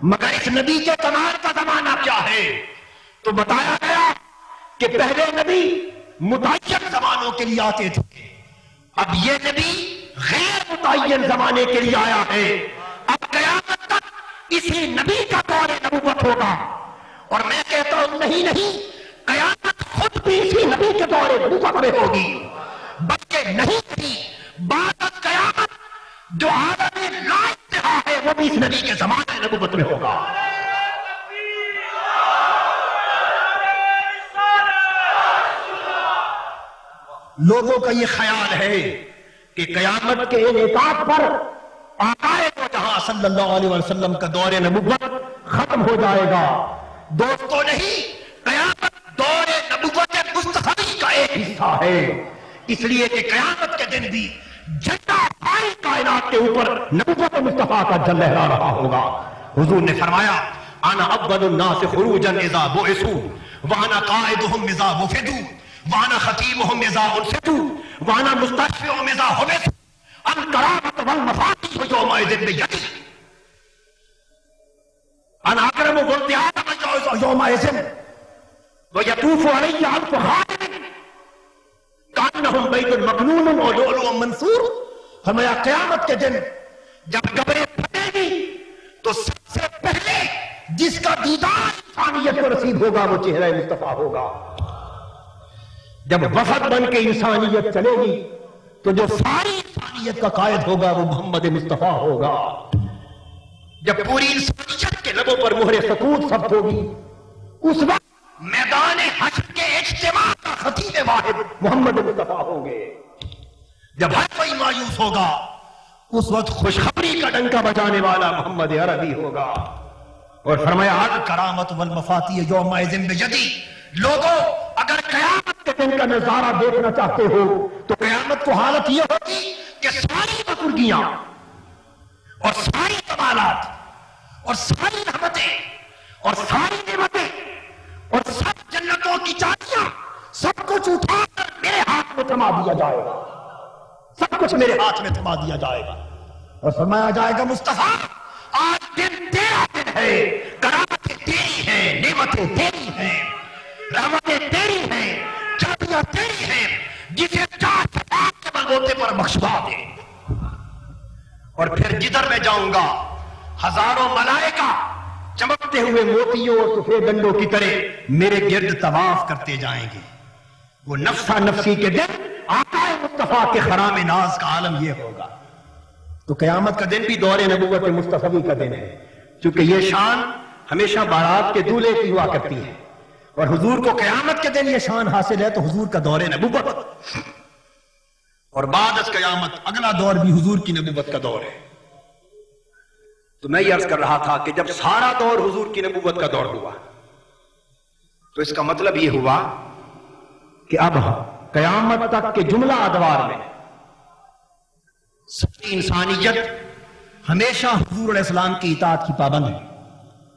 مگر اس نبی کے کمال کا زمانہ کیا ہے؟ تو بتایا گیا کہ پہلے نبی متعین زمانوں کے لیے آتے تھے، اب یہ نبی غیر متعین زمانے کے لیے آیا ہے. اب قیامت تک اسی نبی کا دور نبوت ہوگا. اور میں کہتا ہوں نہیں، قیامت خود بھی اسی نبی کے دور نبوت میں ہوگی، بلکہ نہیں بعد از قیامت جو عالم لا انتہا ہے وہ بھی اس نبی کے زمانے نبوت میں ہوگا. لوگوں کا یہ خیال ہے کہ قیامت کے انعقاد پر آقائے کو جہاں صلی اللہ علیہ وسلم کا دور نبوت ختم ہو جائے گا. دوستو نہیں، قیامت دور نبوت مصطفی کا ایک حصہ ہے، اس لیے کہ قیامت کے دن بھی جھنڈا ساری کائنات کے اوپر نبوت مصطفیٰ کا جل لہرا رہا ہوگا. حضور نے فرمایا انا اول الناس خروجا اذا بعثوا وانا قائدهم اذا وفدوا وانا خطیبهم اذا ارسلوا وانا مستشفعهم اذا حبسوا الکرامۃ والمفاتیح یومئذ بیدی انا اکرم ولد آدم یومئذ ویطوف علی الف خادم کانہم بیت المکنون و لؤلؤ منثور. فرمایا قیامت کے دن جب قبریں پھٹے گی تو سب سے پہلے جس کا دیدار انسانیت کو نصیب ہوگا وہ چہرہ مصطفیٰ ہوگا. جب وفد بن کے انسانیت چلے گی تو جو ساری انسانیت کا قائد ہوگا وہ محمد مصطفیٰ ہوگا. جب پوری انسانیت کے لبوں پر مہر سکوت ثبت ہوگی اس وقت میدان حشر کے اجتماع کا خطیب واحد محمد مصطفیٰ ہوں گے. جب ہر کوئی مایوس ہوگا اس وقت خوشخبری کا ڈنکا بجانے والا محمد عربی ہوگا. اور فرمایا الکرامۃ والمفاتیح یومئذ بیدی. لوگوں، اگر قیامت کے دن کا نظارہ دیکھنا چاہتے ہو تو قیامت کو حالت یہ ہوگی کہ ساری بزرگیاں اور ساری کمالات اور ساری رحمتیں اور ساری نعمتیں اور سب جنتوں کی چابیاں سب کچھ اٹھا کر میرے ہاتھ میں تھما دیا جائے گا. سب کچھ میرے ہاتھ میں تھما دیا جائے گا اور فرمایا جائے گا مصطفیٰ آج دن تیرا دن ہے، کرامتیں تیری ہیں، نعمتیں تیری ہیں، رحمتیں تیری ہیں، چابیاں تیری ہیں، جسے چاہ سفاق کے بلبوتے پر بخشوا دے. اور پھر جدھر میں جاؤں گا ہزاروں ملائکہ چمکتے ہوئے موتیوں اور سفید ڈنڈوں کی طرح میرے گرد طواف کرتے جائیں گے. وہ نفسا نفسی کے دن آقائے مصطفیٰ کے خرام ناز کا عالم یہ ہوگا. تو قیامت کا دن بھی دور نبوت مصطفی کا دن ہے، چونکہ یہ شان ہمیشہ بارات کے دولے کی ہوا کرتی ہے اور حضور کو قیامت کے دن یہ شان حاصل ہے تو حضور کا دور نبوت اور بعد از قیامت اگلا دور بھی حضور کی نبوت کا دور ہے. تو میں یہ عرض کر رہا تھا کہ جب سارا دور حضور کی نبوت کا دور ہوا تو اس کا مطلب یہ ہوا کہ اب قیامت تک کے جملہ ادوار میں سچی انسانیت ہمیشہ حضور علیہ السلام کی اطاعت کی پابند ہے.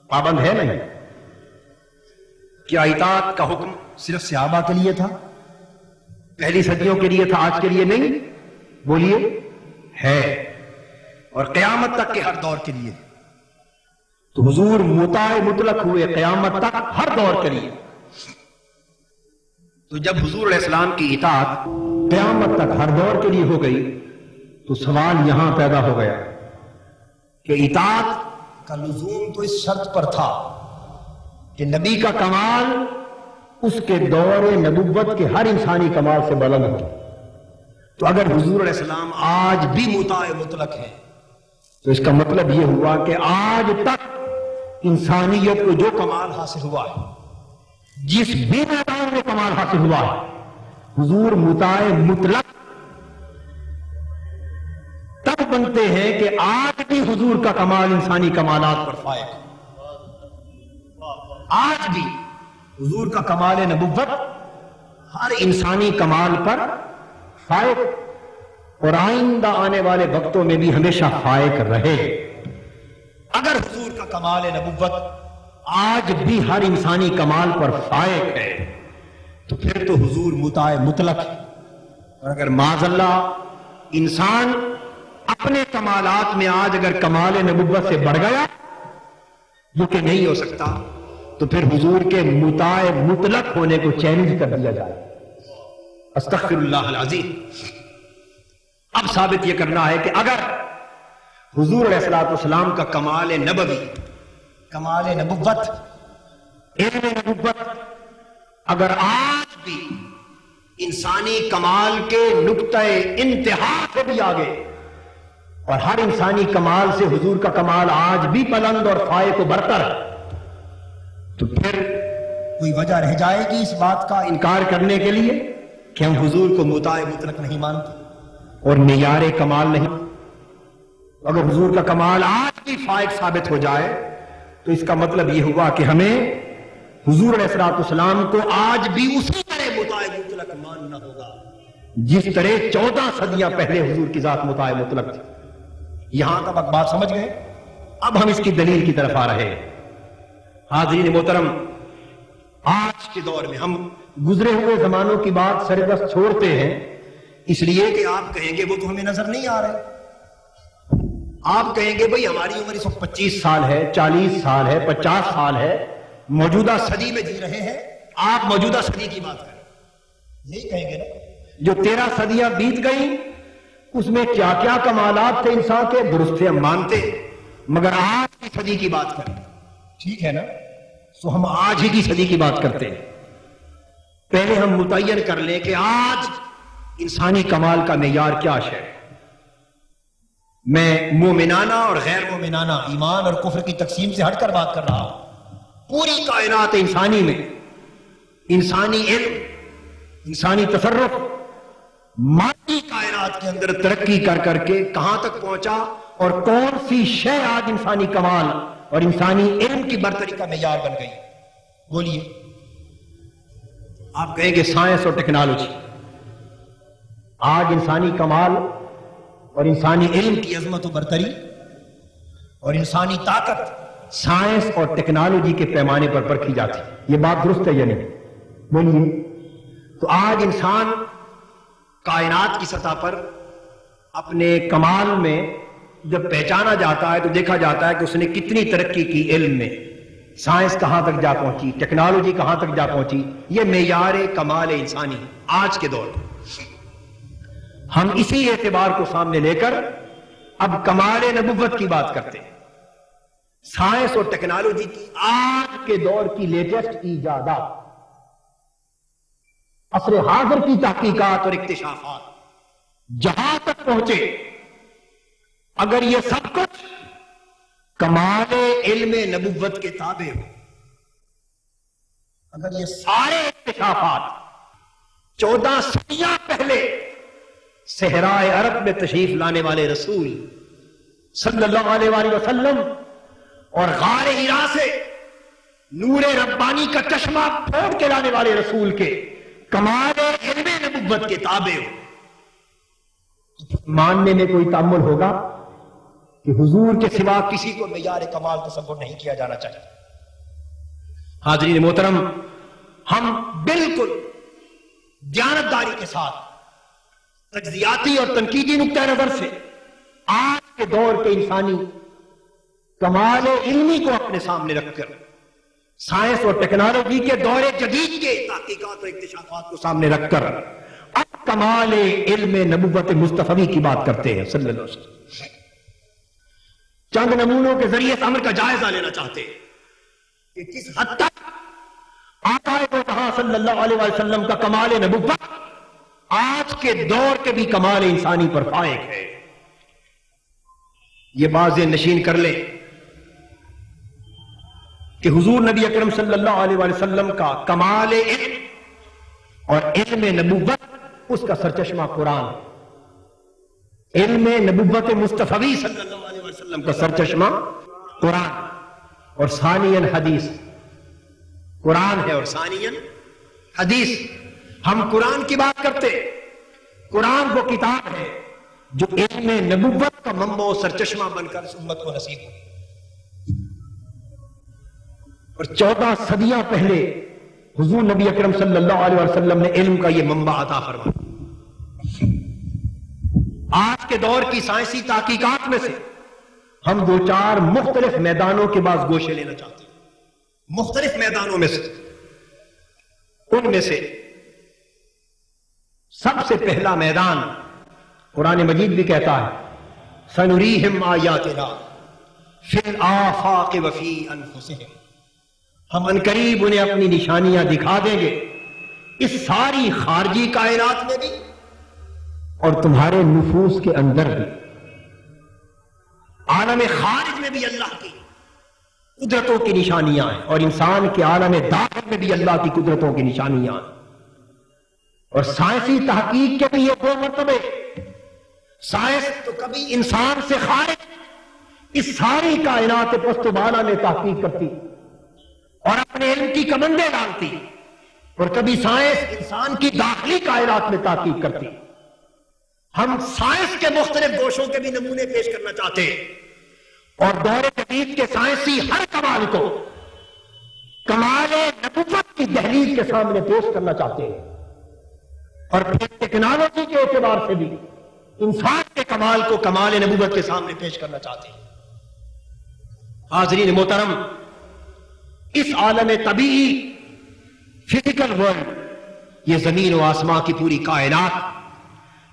پابند ہے نہیں؟ کیا اطاعت کا حکم صرف صحابہ کے لیے تھا؟ پہلی صدیوں کے لیے تھا، آج کے لیے نہیں؟ بولیے. ہے، اور قیامت تک کے ہر دور کے لیے. تو حضور مطاع مطلق ہوئے قیامت تک ہر دور کے لیے. تو جب حضور علیہ السلام کی اطاعت قیامت تک ہر دور کے لیے ہو گئی تو سوال یہاں پیدا ہو گیا کہ اطاعت کا لزوم تو اس شرط پر تھا کہ نبی کا کمال اس کے دور نبوت کے ہر انسانی کمال سے بلند ہو. تو اگر حضور علیہ السلام آج بھی مطاع مطلق ہے تو اس کا مطلب یہ ہوا کہ آج تک انسانیت کو جو کمال حاصل ہوا ہے، جس بھی میدان میں کمال حاصل ہوا ہے، حضور مطاع مطلق تب بنتے ہیں کہ آج بھی حضور کا کمال انسانی کمالات پر فائق. آج بھی حضور کا کمال نبوت ہر انسانی کمال پر فائق، اور آئندہ آنے والے وقتوں میں بھی ہمیشہ فائق رہے. اگر حضور کا کمال نبوت آج بھی ہر انسانی کمال پر فائق ہے تو پھر تو حضور مطاع مطلق ہے. اور اگر معاذ اللہ انسان اپنے کمالات میں آج اگر کمال نبوت سے بڑھ گیا جو کہ نہیں ہو سکتا تو پھر حضور کے مطاع مطلق ہونے کو چیلنج کر دیا جائے. استغفر اللہ العظیم. اب ثابت یہ کرنا ہے کہ اگر حضور علیہ الصلوۃ والسلام کا کمال نبوی، کمال نبوت، علم نبوت اگر آج بھی انسانی کمال کے نقطۂ انتہا سے بھی آگے، اور ہر انسانی کمال سے حضور کا کمال آج بھی بلند اور فائق و برتر، تو پھر کوئی وجہ رہ جائے گی اس بات کا انکار کرنے کے لیے کہ ہم حضور کو مطاع مطلق نہیں مانتے اور معیار کمال نہیں. اگر حضور کا کمال آج بھی فائق ثابت ہو جائے تو اس کا مطلب یہ ہوا کہ ہمیں حضور علیہ الصلوۃ والسلام کو آج بھی اسی طرح مطاع مطلق ماننا ہوگا جس طرح 14 صدیاں پہلے حضور کی ذات مطاع مطلق تھی. یہاں تک بات سمجھ گئے؟ اب ہم اس کی دلیل کی طرف آ رہے ہیں. حاضرین محترم، آج کے دور میں ہم گزرے ہوئے زمانوں کی بات سرگست چھوڑتے ہیں اس لیے کہ آپ کہیں گے وہ تو ہمیں نظر نہیں آ رہے. آپ کہیں گے بھئی ہماری عمر اس وقت 25 سال ہے، 40 سال ہے، 50 سال ہے، موجودہ صدی میں جی رہے ہیں. آپ موجودہ صدی کی بات کریں، یہی کہیں گے نا. جو 13 صدیاں بیت گئیں اس میں کیا کیا کمالات تھے انسان کے، درست تھے، ہم مانتے، مگر آج کی صدی کی بات کریں. ٹھیک ہے نا؟ تو ہم آج ہی کی صدی کی بات کرتے ہیں. پہلے ہم متعین کر لیں کہ آج انسانی کمال کا معیار کیا ہے. میں مومنانہ اور غیر مومنانہ، ایمان اور کفر کی تقسیم سے ہٹ کر بات کر رہا ہوں. پوری کائنات انسانی میں انسانی علم، انسانی تصرف، مادی کائنات کے اندر ترقی کر کر کے کہاں تک پہنچا، اور کون سی شے آج انسانی کمال اور انسانی علم کی برتری کا معیار بن گئی. بولیے. آپ کہیں گے سائنس اور ٹیکنالوجی. آج انسانی کمال اور انسانی علم کی عظمت و برتری اور انسانی طاقت سائنس اور ٹیکنالوجی کے پیمانے پر پرکھی جاتی. یہ بات درست ہے یا نہیں؟ بولیے. تو آج انسان کائنات کی سطح پر اپنے کمال میں جب پہچانا جاتا ہے تو دیکھا جاتا ہے کہ اس نے کتنی ترقی کی. علم میں سائنس کہاں تک جا پہنچی، ٹیکنالوجی کہاں تک جا پہنچی. یہ معیار کمال انسانی آج کے دور میں. ہم اسی اعتبار کو سامنے لے کر اب کمال نبوت کی بات کرتے ہیں. سائنس اور ٹیکنالوجی کی آج کے دور کی لیٹسٹ ایجادات، عصر حاضر کی تحقیقات اور اکتشافات جہاں تک پہنچے، اگر یہ سب کچھ کمال علم نبوت کے تابع ہو، اگر یہ سارے اکتشافات 14 صدیاں پہلے صحرائے عرب میں تشریف لانے والے رسول صلی اللہ علیہ وآلہ وسلم اور غار حرا سے نور ربانی کا چشمہ پھوڑ کے لانے والے رسول کے کمال علم نبوت کے تابع ہو، ماننے میں کوئی تأمل ہوگا کہ حضور کے سوا کسی کو معیار کمال تصور نہیں کیا جانا چاہیے. حاضرین محترم، ہم بالکل دیانتداری کے ساتھ تجزیاتی اور تنقیدی نقطہ نظر سے آج کے دور کے انسانی کمال علمی کو اپنے سامنے رکھ کر سائنس اور ٹیکنالوجی کے دور جدید کے تحقیقات اور اکتشافات کو سامنے رکھ کر اب کمال علم نبوت مصطفی کی بات کرتے ہیں صلی اللہ علیہ وسلم. چند نمونوں کے ذریعے اس امر کا جائزہ لینا چاہتے ہیں کہ کس حد تک آقا جہاں صلی اللہ علیہ وسلم کا کمال نبوت آج کے دور کے بھی کمال انسانی پر فائق ہے. یہ بازیں نشین کر لیں کہ حضور نبی اکرم صلی اللہ علیہ وسلم کا کمال علم اور علم نبوت اس کا سرچشمہ قرآن، علم نبوت مصطفی صلی اللہ علیہ وسلم کا سرچشمہ قرآن، اور ثانیاً حدیث. قرآن ہے اور ثانیاً حدیث. ہم قرآن کی بات کرتے، قرآن وہ کتاب ہے جو علم نبوت کا منبع و سرچشمہ بن کر اس امت کو نصیب ہوئی، اور 14 صدیاں پہلے حضور نبی اکرم صلی اللہ علیہ وسلم نے علم کا یہ منبع عطا فرمایا. آج کے دور کی سائنسی تحقیقات میں سے ہم دو چار مختلف میدانوں کے بعض گوشے لینا چاہتے ہیں. مختلف میدانوں میں سے ان میں سے سب سے پہلا میدان قرآن مجید بھی کہتا ہے سنریہم آیاتنا فی الآفاق وفی انفسہم، ہم انقریب انہیں اپنی نشانیاں دکھا دیں گے اس ساری خارجی کائنات میں بھی اور تمہارے نفوس کے اندر بھی. عالم خارج میں بھی اللہ کی قدرتوں کی نشانیاں ہیں اور انسان کے عالم داخل میں بھی اللہ کی قدرتوں کی نشانیاں ہیں. اور سائنسی تحقیق کے بھی یہ دو مرتبے، سائنس تو کبھی انسان سے خارج اس ساری کائنات پست و بالا میں تحقیق کرتی اور اپنے علم کی کمندیں ڈالتی، اور کبھی سائنس انسان کی داخلی کائنات میں تحقیق کرتی. ہم سائنس کے مختلف گوشوں کے بھی نمونے پیش کرنا چاہتے ہیں اور دور جدید کے سائنسی ہر کمال کو کمال نبوت کی دہلیز کے سامنے پیش کرنا چاہتے ہیں، اور پھر ٹیکنالوجی کے اعتبار سے بھی انسان کے کمال کو کمال نبوت کے سامنے پیش کرنا چاہتے ہیں. حاضرین محترم، اس عالم طبیعی فزیکل ورلڈ، یہ زمین و آسمان کی پوری کائنات،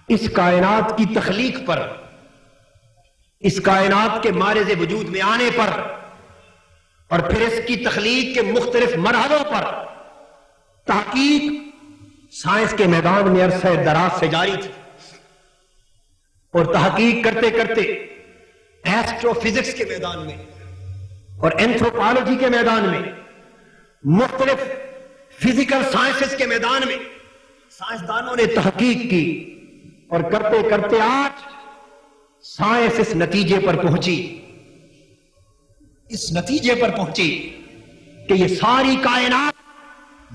اس کائنات کی تخلیق پر، اس کائنات کے مارز وجود میں آنے پر اور پھر اس کی تخلیق کے مختلف مرحلوں پر تحقیق سائنس کے میدان میں عرصہ دراز سے جاری تھی. اور تحقیق کرتے کرتے ایسٹرو فزکس کے میدان میں اور اینتھروپالوجی کے میدان میں، مختلف فزیکل سائنسز کے میدان میں سائنسدانوں نے تحقیق کی، اور کرتے کرتے آج سائنس اس نتیجے پر پہنچی کہ یہ ساری کائنات،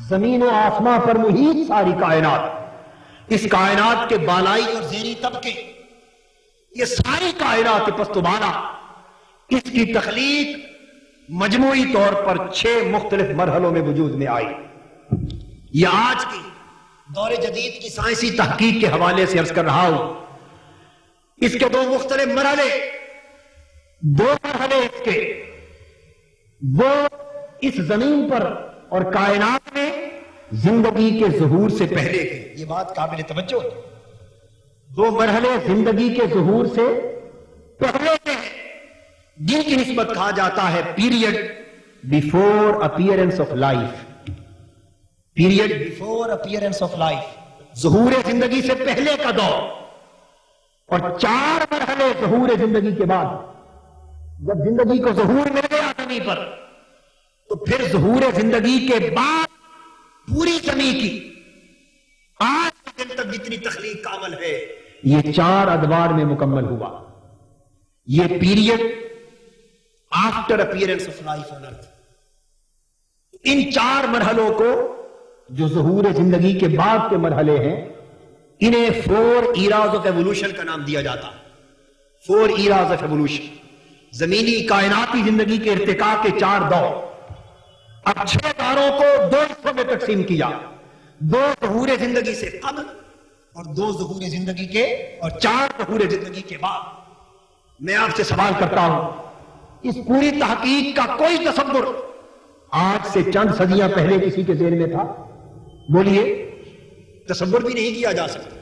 زمین و آسمان پر محیط ساری کائنات، اس کائنات کے بالائی اور زیریں طبقے، یہ ساری کائنات پست و بالا، اس کی تخلیق مجموعی طور پر 6 مختلف مرحلوں میں وجود میں آئی. یہ آج کی دور جدید کی سائنسی تحقیق کے حوالے سے عرض کر رہا ہوں. اس کے 2 مختلف مرحلے، 2 مرحلے اس کے، وہ اس زمین پر اور کائنات میں زندگی کے ظہور سے پہلے کے. یہ بات قابل توجہ ہے. 2 مرحلے زندگی کے ظہور سے پہلے کے ہیں، جن کی نسبت کہا جاتا ہے period before appearance of life. Period before appearance of life, ظہور زندگی سے پہلے کا دور. اور 4 مرحلے ظہور زندگی کے بعد. جب زندگی کو ظہور مل گیا زمین پر، تو پھر ظہور زندگی کے بعد پوری زمین کی آج کے دن تک جتنی تخلیق کا عمل ہے، یہ 4 ادوار میں مکمل ہوا. یہ period after appearance of life on earth. ان 4 مرحلوں کو جو ظہور زندگی کے بعد کے مرحلے ہیں، انہیں 4 ایراز آف ایوولوشن کا نام دیا جاتا. 4 ایراز آف ایوولوشن، زمینی کائناتی زندگی کے ارتقاء کے 4 دور. اب 6 تاروں کو 2 حصوں میں تقسیم کیا، 2 ظہور زندگی سے قبل اور 2 ظہور زندگی کے اور 4 ظہور زندگی کے بعد۔ میں آپ سے سوال کرتا ہوں، اس پوری تحقیق کا کوئی تصور آج سے چند صدیاں پہلے کسی کے ذہن میں تھا؟ بولیے، تصور بھی نہیں کیا جا سکتا۔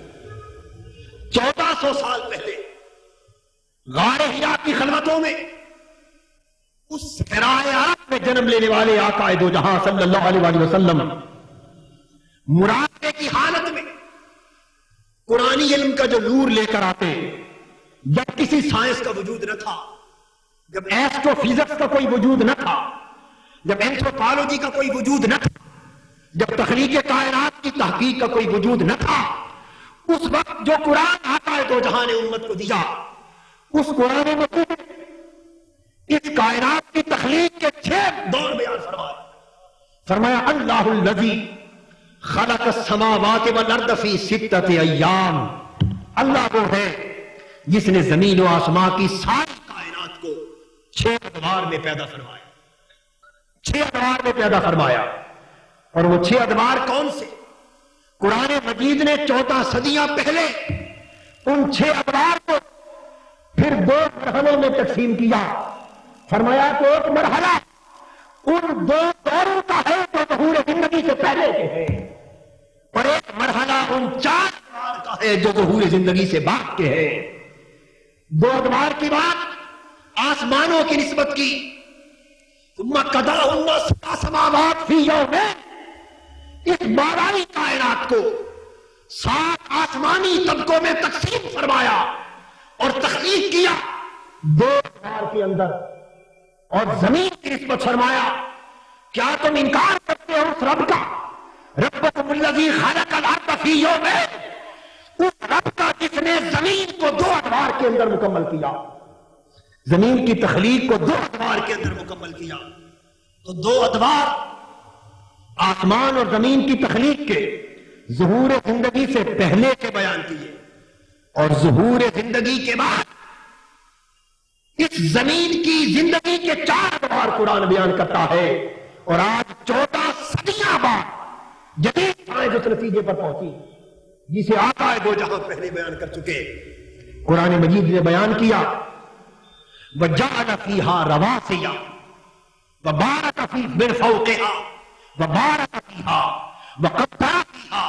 1400 سال پہلے غار حرا کی خلوتوں میں اس صحرائے عرب میں جنم لینے والے آقا دو جہاں صلی اللہ علیہ وآلہ وسلم مراقبے کی حالت میں قرآنی علم کا جو نور لے کر آتے، جب کسی سائنس کا وجود نہ تھا، جب ایسٹرو فزکس کا کوئی وجود نہ تھا، جب اینتھروپالوجی کا کوئی وجود نہ تھا، جب تخلیق کائنات کی تحقیق کا کوئی وجود نہ تھا، اس وقت جو قرآن آقا دو جہاں نے امت کو دیا، اس قرآن مجید اس کائنات کی تخلیق کے 6 دور بیان فرمایا اللہ الذی خلق السماوات والارض فی 6 ایام، اللہ وہ ہے جس نے زمین و آسمان کی ساری کائنات کو 6 ادوار میں پیدا فرمایا، 6 ادوار میں پیدا فرمایا۔ اور وہ 6 ادوار کون سے؟ قرآن مجید نے 14 صدیاں پہلے ان 6 ادوار کو پھر 2 مرحلوں میں تقسیم کیا۔ فرمایا کہ ایک مرحلہ ان 2 دوروں کا ہے جو ظہور زندگی سے پہلے کے ہے، اور ایک مرحلہ ان 4 ادوار کا ہے جو ظہور زندگی سے بعد کے ہے۔ 2 ادوار کی بات آسمانوں کی نسبت کی، ثم قضاہن 7 سماوات فی یومین، اس بالائی کائنات کو 7 آسمانی طبقوں میں تقسیم فرمایا اور تخلیق کیا 2 ادوار کے اندر، اور زمین کی نسبت فرمایا کیا تم انکار کرتے ہو اس رب کا، ربکم الذی خلق الارض فی یومین، اس رب کا جس نے زمین کو 2 ادوار کے اندر مکمل کیا، زمین کی تخلیق کو 2 ادوار کے اندر مکمل کیا۔ تو 2 ادوار آسمان اور زمین کی تخلیق کے ظہور زندگی سے پہلے کے بیان کیے، اور ظہور زندگی کے بعد اس زمین کی زندگی کے 4 ادوار قرآن بیان کرتا ہے۔ اور آج 14 صدیاں بعد جدید سائنس اس نتیجے پر پہنچی جسے آقا دو جہاں پہلے بیان کر چکے۔ قرآن مجید نے بیان کیا وَجَعَلَ فِيهَا رَوَاسِيَ وَبَارَكَ فِي مِن فَوْقِهَا وَبَارَكَ فِيهَا وَقَدَّرَ فِيهَا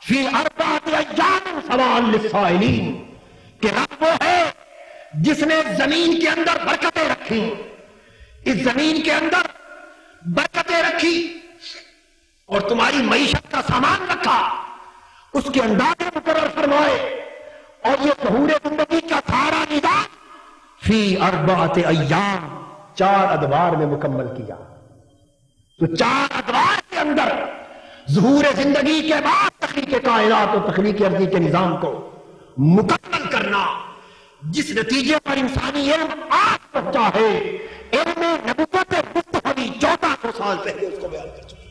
فِي 4 أَيَّامٍ سَوَاءً لِلسَّائِلِينَ، کہ رب وہ ہے جس نے زمین کے اندر برکتیں رکھی، اس زمین کے اندر برکتیں رکھی اور تمہاری معیشت کا سامان رکھا، اس کے اندازے مقرر فرمائے، اور یہ ظہور زندگی کا سارا نظام فی 4 ایام 4 ادوار میں مکمل کیا۔ تو 4 ادوار کے اندر ظہور زندگی کے بعد تخلیق کائنات اور تخلیق ارضی کے نظام کو مکمل کرنا، جس نتیجے پر انسانی علم آج پہنچا ہے، علم نبوت مستحوی 1400 سال پہلے اس کو بیان کر چکے۔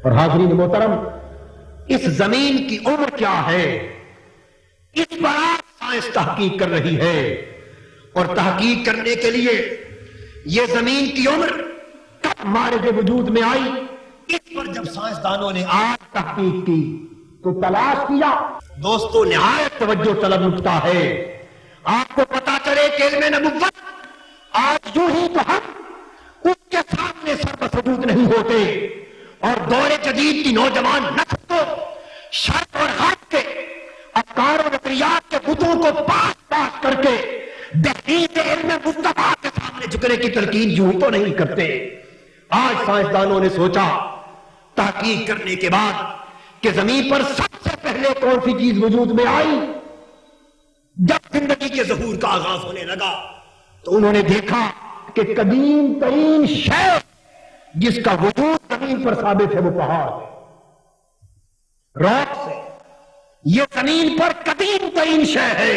اور حاضرین محترم، اس زمین کی عمر کیا ہے، اس پر آج سائنس تحقیق کر رہی ہے، اور تحقیق کرنے کے لیے یہ زمین کی عمر کب ہمارے کے وجود میں آئی، اس پر جب سائنسدانوں نے آج تحقیق کی تو تلاش کیا۔ دوستو، نہایت توجہ طلب نکتہ ہے، آپ کو پتا چلے کہ علم نبوت آج یوں ہی تو ہم اس کے سامنے سر بسجود نہیں ہوتے، اور دور جدید کی نوجوان نسل کو شرق اور غرب کے افکار و نظریات کے بتوں کو پاس پاس کر کے دہلیز علم مصطفیٰ کے سامنے جھکنے کی تلقین یوں تو نہیں کرتے۔ آج سائنسدانوں نے سوچا تحقیق کرنے کے بعد کہ زمین پر سب سے پہلے کون سی چیز وجود میں آئی، جب زندگی کے ظہور کا آغاز ہونے لگا تو انہوں نے دیکھا کہ قدیم ترین شے جس کا وجود زمین پر ثابت ہے وہ پہاڑ ہے، راک سے۔ یہ زمین پر قدیم ترین شے ہے،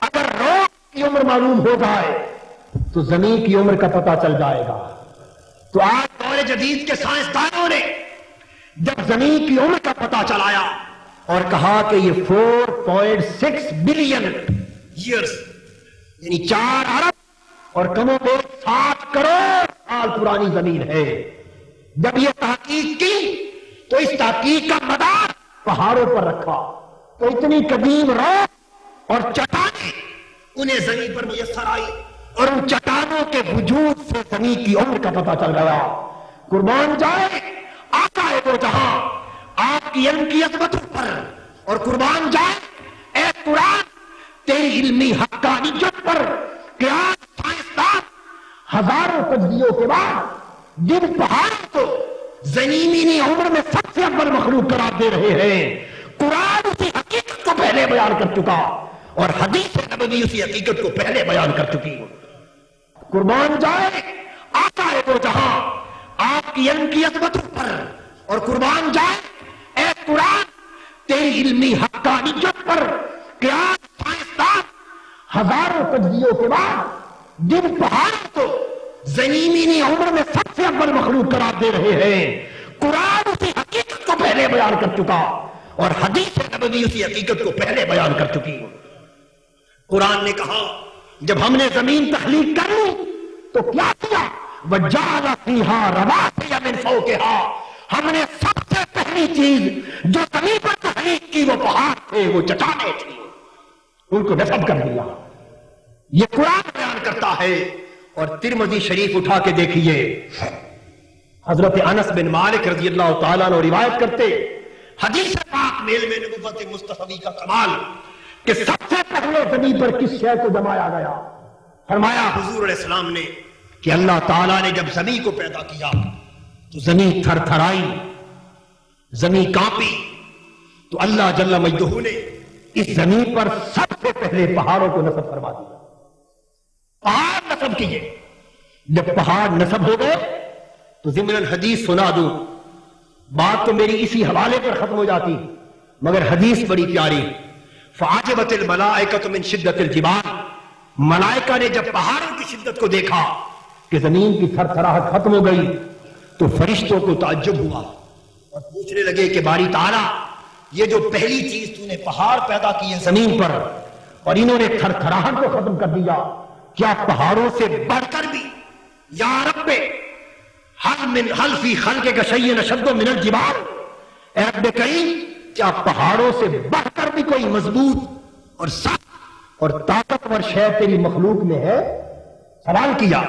اگر راک کی عمر معلوم ہو جائے تو زمین کی عمر کا پتہ چل جائے گا۔ تو آج دور جدید کے سائنسدانوں نے جب زمین کی عمر کا پتہ چلایا اور کہا کہ یہ 4.6 بلین ایئرز یعنی 4 ارب اور کم و بیش 7 کروڑ سال سال پرانی زمین ہے. جب یہ تحقیق کی تو اس تحقیق کا مدار پہاڑوں پر رکھا تو اتنی قدیم روح اور چٹانیں انہیں زمین پر میسر آئی اور ان چٹانوں کے وجود سے زمین کی عمر کا پتہ چل گیا. قربان جائے آقا ہے وہ جہاں آپ کی علم کی عظمتوں پر، اور قربان جائے اے قرآن تیری علمی حقانیت پر کہ آج سائنسدان ہزاروں تجزیوں کے بعد جن پہاڑوں کو زمینی عمر میں سب سے اول مخلوق قرار دے رہے ہیں، قرآن اسی حقیقت کو پہلے بیان کر چکا اور حدیث نبوی اسی حقیقت کو پہلے بیان کر چکی. قربان جائے آقا ہے وہ جہاں آپ کی علم کی عظمتوں پر، اور قربان جائے اے قرآن تیری علمی حقانیت پر کہ آج سائنسدان ہزاروں تجزیوں کے بعد جن پہاڑوں کو زمینی عمر میں سب سے اول مخلوق قرار دے رہے ہیں، قرآن اسی حقیقت کو پہلے بیان کر چکا اور حدیث نبوی اسی حقیقت کو پہلے بیان کر چکی. قرآن نے کہا جب ہم نے زمین تخلیق کر لی تو کیا کیا؟ وَجَعَلَ فِيهَا رَوَاسِيَ مِن فَوْقِهَا، ہم نے سب سے پہلی چیز جو زمین پر تخلیق کی وہ پہاڑ تھے، وہ چٹانیں تھی، ان کو نصب کر دیا. یہ قرآن بیان کرتا ہے. اور ترمذی شریف اٹھا کے دیکھیے، حضرت انس بن مالک رضی اللہ تعالیٰ عنہ روایت کرتے، حدیث پاک میں علم نبوت مصطفی کا کمال کہ سب سے پہلے زمین پر کس شے کو جمایا گیا. فرمایا حضور علیہ السلام نے کہ اللہ تعالیٰ نے جب زمین کو پیدا کیا تو زمین تھر تھرائی، زمین کانپی، تو اللہ جل مجدہ نے اس زمین پر سب سے پہلے پہاڑوں کو نصب فرما دیا. پہاڑ نصب کیے. جب پہاڑ نصب ہو گئے تو ضمن حدیث سنا دوں، بات تو میری اسی حوالے پر ختم ہو جاتی مگر حدیث بڑی پیاری. فعجبت الملائکۃ من شدت الجبال، ملائکہ نے جب پہاڑوں کی شدت کو دیکھا کہ زمین کی تھر تھراہٹ ختم ہو گئی تو فرشتوں کو تعجب ہوا اور پوچھنے لگے کہ باری تعالیٰ یہ جو پہلی چیز تو نے پہاڑ پیدا کی ہے زمین پر اور انہوں نے تھر تھراہٹ کو ختم کر دیا، کیا پہاڑوں سے بڑھ کر بھی یا رب حل فی خلقک شیء اشد من الجبال، اے رب کریم کیا پہاڑوں سے بڑھ کر بھی کوئی مضبوط اور سخت اور طاقتور شے تیری مخلوق میں ہے؟ سوال کیا.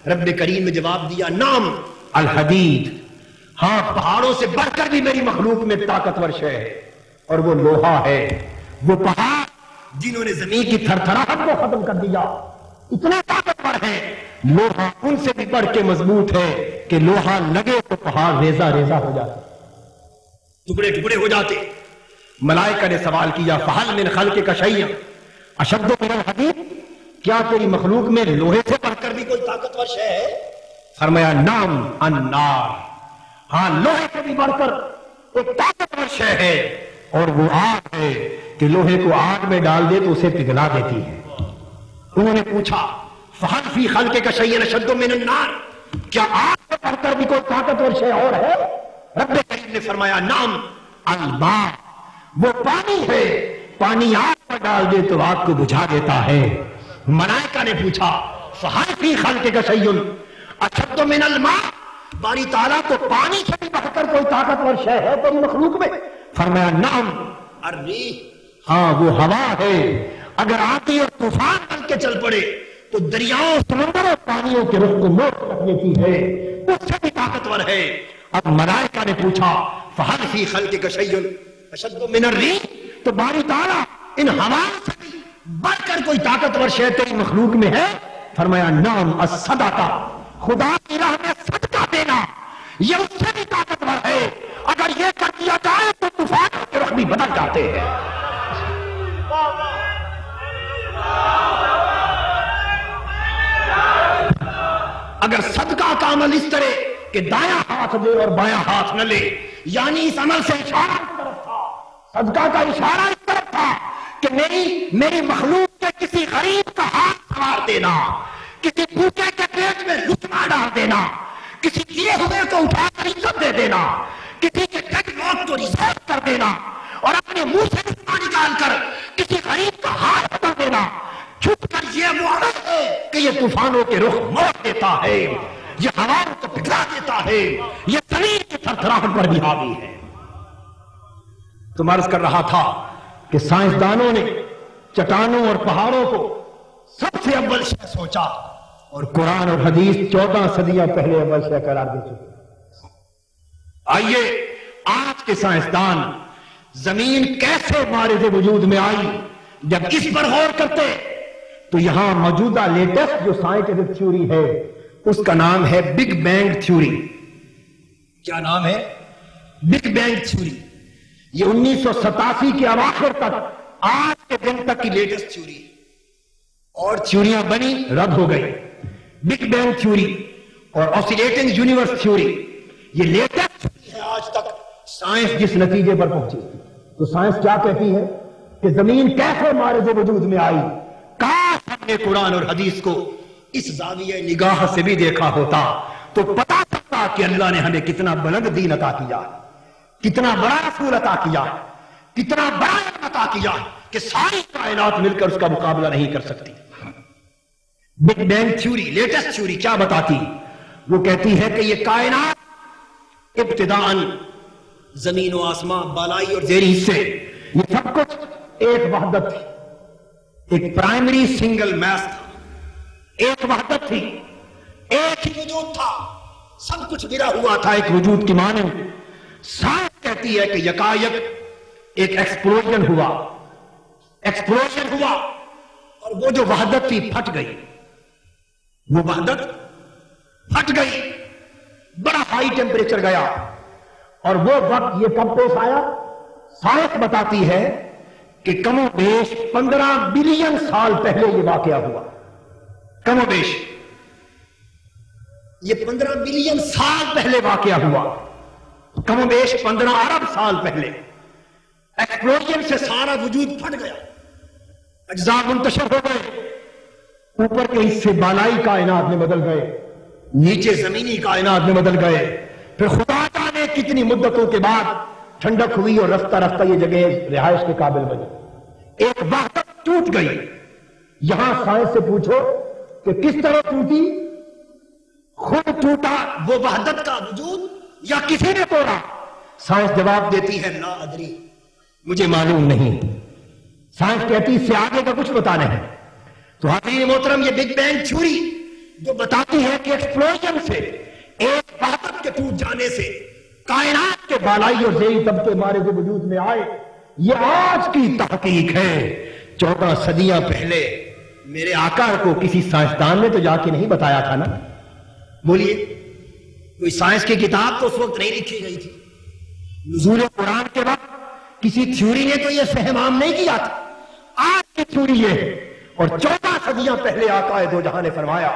رب کریم نے جواب دیا نعم الحدید، ہاں پہاڑوں سے بڑھ کر بھی میری مخلوق میں طاقتور شے ہے، اور وہ لوہا ہے. وہ پہاڑ جنہوں نے زمین کی تھر تھراہٹ کو ختم کر دیا اتنا طاقتور ہے، لوہا ان سے بھی بڑھ کے مضبوط ہے کہ لوہا لگے تو پہاڑ ریزہ ریزہ ہو جاتا، ٹکڑے ٹکڑے ہو جاتے. ملائکہ نے سوال کیا فہل من خلقک شیء اشد من الحدید، کیا تیری مخلوق میں لوہے سے بڑھ کر بھی کوئی طاقتور شے ہے؟ فرمایا نعم النار، ہاں لوہے سے بھی بڑھ کر ایک طاقتور شے ہے اور وہ آگ ہے کہ لوہے کو آگ میں ڈال دے تو اسے پگھلا دیتی ہے. انہوں نے پوچھا فہل فی خلقک شیء اشد من النار، کیا آگ سے بڑھ کر بھی کوئی طاقتور شے اور ہے؟ رب کریم نے فرمایا نعم الماء، وہ پانی ہے، پانی آگ پر ڈال دے تو آگ کو بجھا دیتا ہے. ملائکہ نے پوچھا فہل فی خلقک شیء اشد من الماء، باری تعالیٰ تو پانی سے بھی بڑھ کر کوئی طاقتور شے ہے تیری مخلوق میں؟ فرمایا نعم الریح، ہاں وہ ہوا ہے، اگر آتی اور طوفان بن کے چل پڑے تو دریاؤں سمندروں پانیوں کے رخ کو موڑ رکھ دیتی ہے، اس سے بھی طاقتور ہے. اب ملائکہ نے پوچھا فہل فی خلقک شیء اشد من الریح، تو باری تعالیٰ ان ہواؤں سے بھی بڑھ کر کوئی طاقتور شے تیری مخلوق میں ہے؟ فرمایا نعم الصدقہ، خدا کی راہ میں صدقہ دینا یہ اس سے بھی طاقتور ہے، اگر یہ کر دیا جائے تو طوفان کے رخ بھی بدل جاتے ہیں. اگر صدقہ کا عمل اس طرح کہ دایاں ہاتھ دے اور بایاں ہاتھ نہ لے، یعنی اس عمل سے اشارہ اس طرف تھا، صدقہ کا اشارہ اس طرف تھا کہ میری مخلوق کے کسی غریب کا ہاتھ سوار دینا، کسی بھوکے کے پیٹ میں لقمہ ڈال دینا، کسی کیے ہوئے کو اٹھا کر عزت دے دینا، کسی کے ڈیڈ موت کو ریزرو کر دینا اور اپنے منہ سے لقمہ نکال کر کسی غریب کا ہاتھ بدل دینا، چھپ کر یہ وہ عمل ہے کہ یہ طوفانوں کے رخ موڑ دیتا ہے. یہ ہواؤں کو پگھلا دیتا ہے، یہ زمین کی تھرتھراہٹ پر بھی حاوی ہے۔ تو میں عرض کر رہا تھا کہ سائنسدانوں نے چٹانوں اور پہاڑوں کو سب سے اول شے سوچا، اور قرآن اور حدیث 14 صدیاں پہلے اول شے قرار دے چکے۔ آئیے آج کے سائنسدان زمین کیسے مارد وجود میں آئی جب اس پر غور کرتے تو یہاں موجودہ لیٹسٹ جو سائنٹیفک تھیوری ہے اس کا نام ہے بگ بینگ تھیوری۔ کیا نام ہے؟ Big bang theory. یہ 1987 کے اواخر تک آج کے دن تک کی لیٹسٹ تھیوری ہے، اور تھیوریاں بنی رد ہو گئی۔ بگ بینگ تھیوری اور آسیلیٹنگ یونیورس تھیوری یہ لیٹسٹ ہے آج تک۔ سائنس جس نتیجے پر پہنچی تو سائنس کیا کہتی ہے کہ زمین کیسے مارد وجود میں آئی؟ کاش ہم نے قرآن اور حدیث کو اس زاویہ نگاہ سے بھی دیکھا ہوتا تو پتا چلتا کہ اللہ نے ہمیں کتنا بلند دین عطا کیا، کتنا بڑا رسول عطا کیا، کتنا بڑا علم عطا کیا کہ ساری کائنات مل کر اس کا مقابلہ نہیں کر سکتی۔ Big bang theory latest theory کیا بتاتی؟ وہ کہتی ہے کہ یہ کائنات ابتداءً زمین و آسمان، بالائی اور زیریں حصے، یہ سب کچھ ایک وحدت تھی، ایک پرائمری سنگل میس تھا، ایک وحدت تھی، ایک ہی وجود تھا، سب کچھ گرا ہوا تھا ایک وجود کی مانند۔ سائنس کہتی ہے کہ یکایک ایک ایکسپلوژن ہوا، اور وہ جو وحدت تھی پھٹ گئی، وہ وحدت پھٹ گئی، بڑا ہائی ٹیمپریچر گیا، اور وہ وقت یہ کب پیش آیا؟ سائنس بتاتی ہے کہ کم و بیش 15 بلین سال پہلے یہ واقعہ ہوا۔ کم و بیش یہ 15 بلین سال پہلے واقعہ ہوا، کم و بیش 15 ارب سال پہلے۔ ایکسپلوژن سے سارا وجود پھٹ گیا، اجزاء منتشر ہو گئے، اوپر کے حصے بالائی کائنات میں بدل گئے، نیچے زمینی کائنات میں بدل گئے، پھر خدا جانے کتنی مدتوں کے بعد ٹھنڈک ہوئی اور رفتہ رفتہ یہ جگہ رہائش کے قابل بنی، ایک وحدت ٹوٹ گئی۔ یہاں سائنس سے پوچھو کہ کس طرح ٹوٹی؟ خود ٹوٹا وہ وحدت کا وجود یا کسی نے توڑا؟ سائنس جواب دیتی ہے لا ادری، مجھے معلوم نہیں۔ سائنس کہتی اس سے آگے کا کچھ پتا نہیں۔ تو حاضرین محترم، یہ بگ بینگ تھیوری جو بتاتی ہے کہ ایکسپلوژن سے، ایک وحدت کے ٹوٹ جانے سے کائنات کے بالائی اور زیریں طبقے مارد وجود میں آئے، یہ آج کی تحقیق ہے۔ 14 صدیاں پہلے میرے آقا کو کسی سائنسدان نے تو جا کے نہیں بتایا تھا نا؟ بولیے، کوئی سائنس کی کتاب تو اس وقت نہیں لکھی گئی تھی، نزول قرآن کے وقت کسی تھیوری نے تو یہ فہم عام نہیں کیا تھا۔ آج کی تھیوری یہ ہے، اور 14 صدیاں پہلے آقا دو جہاں نے فرمایا،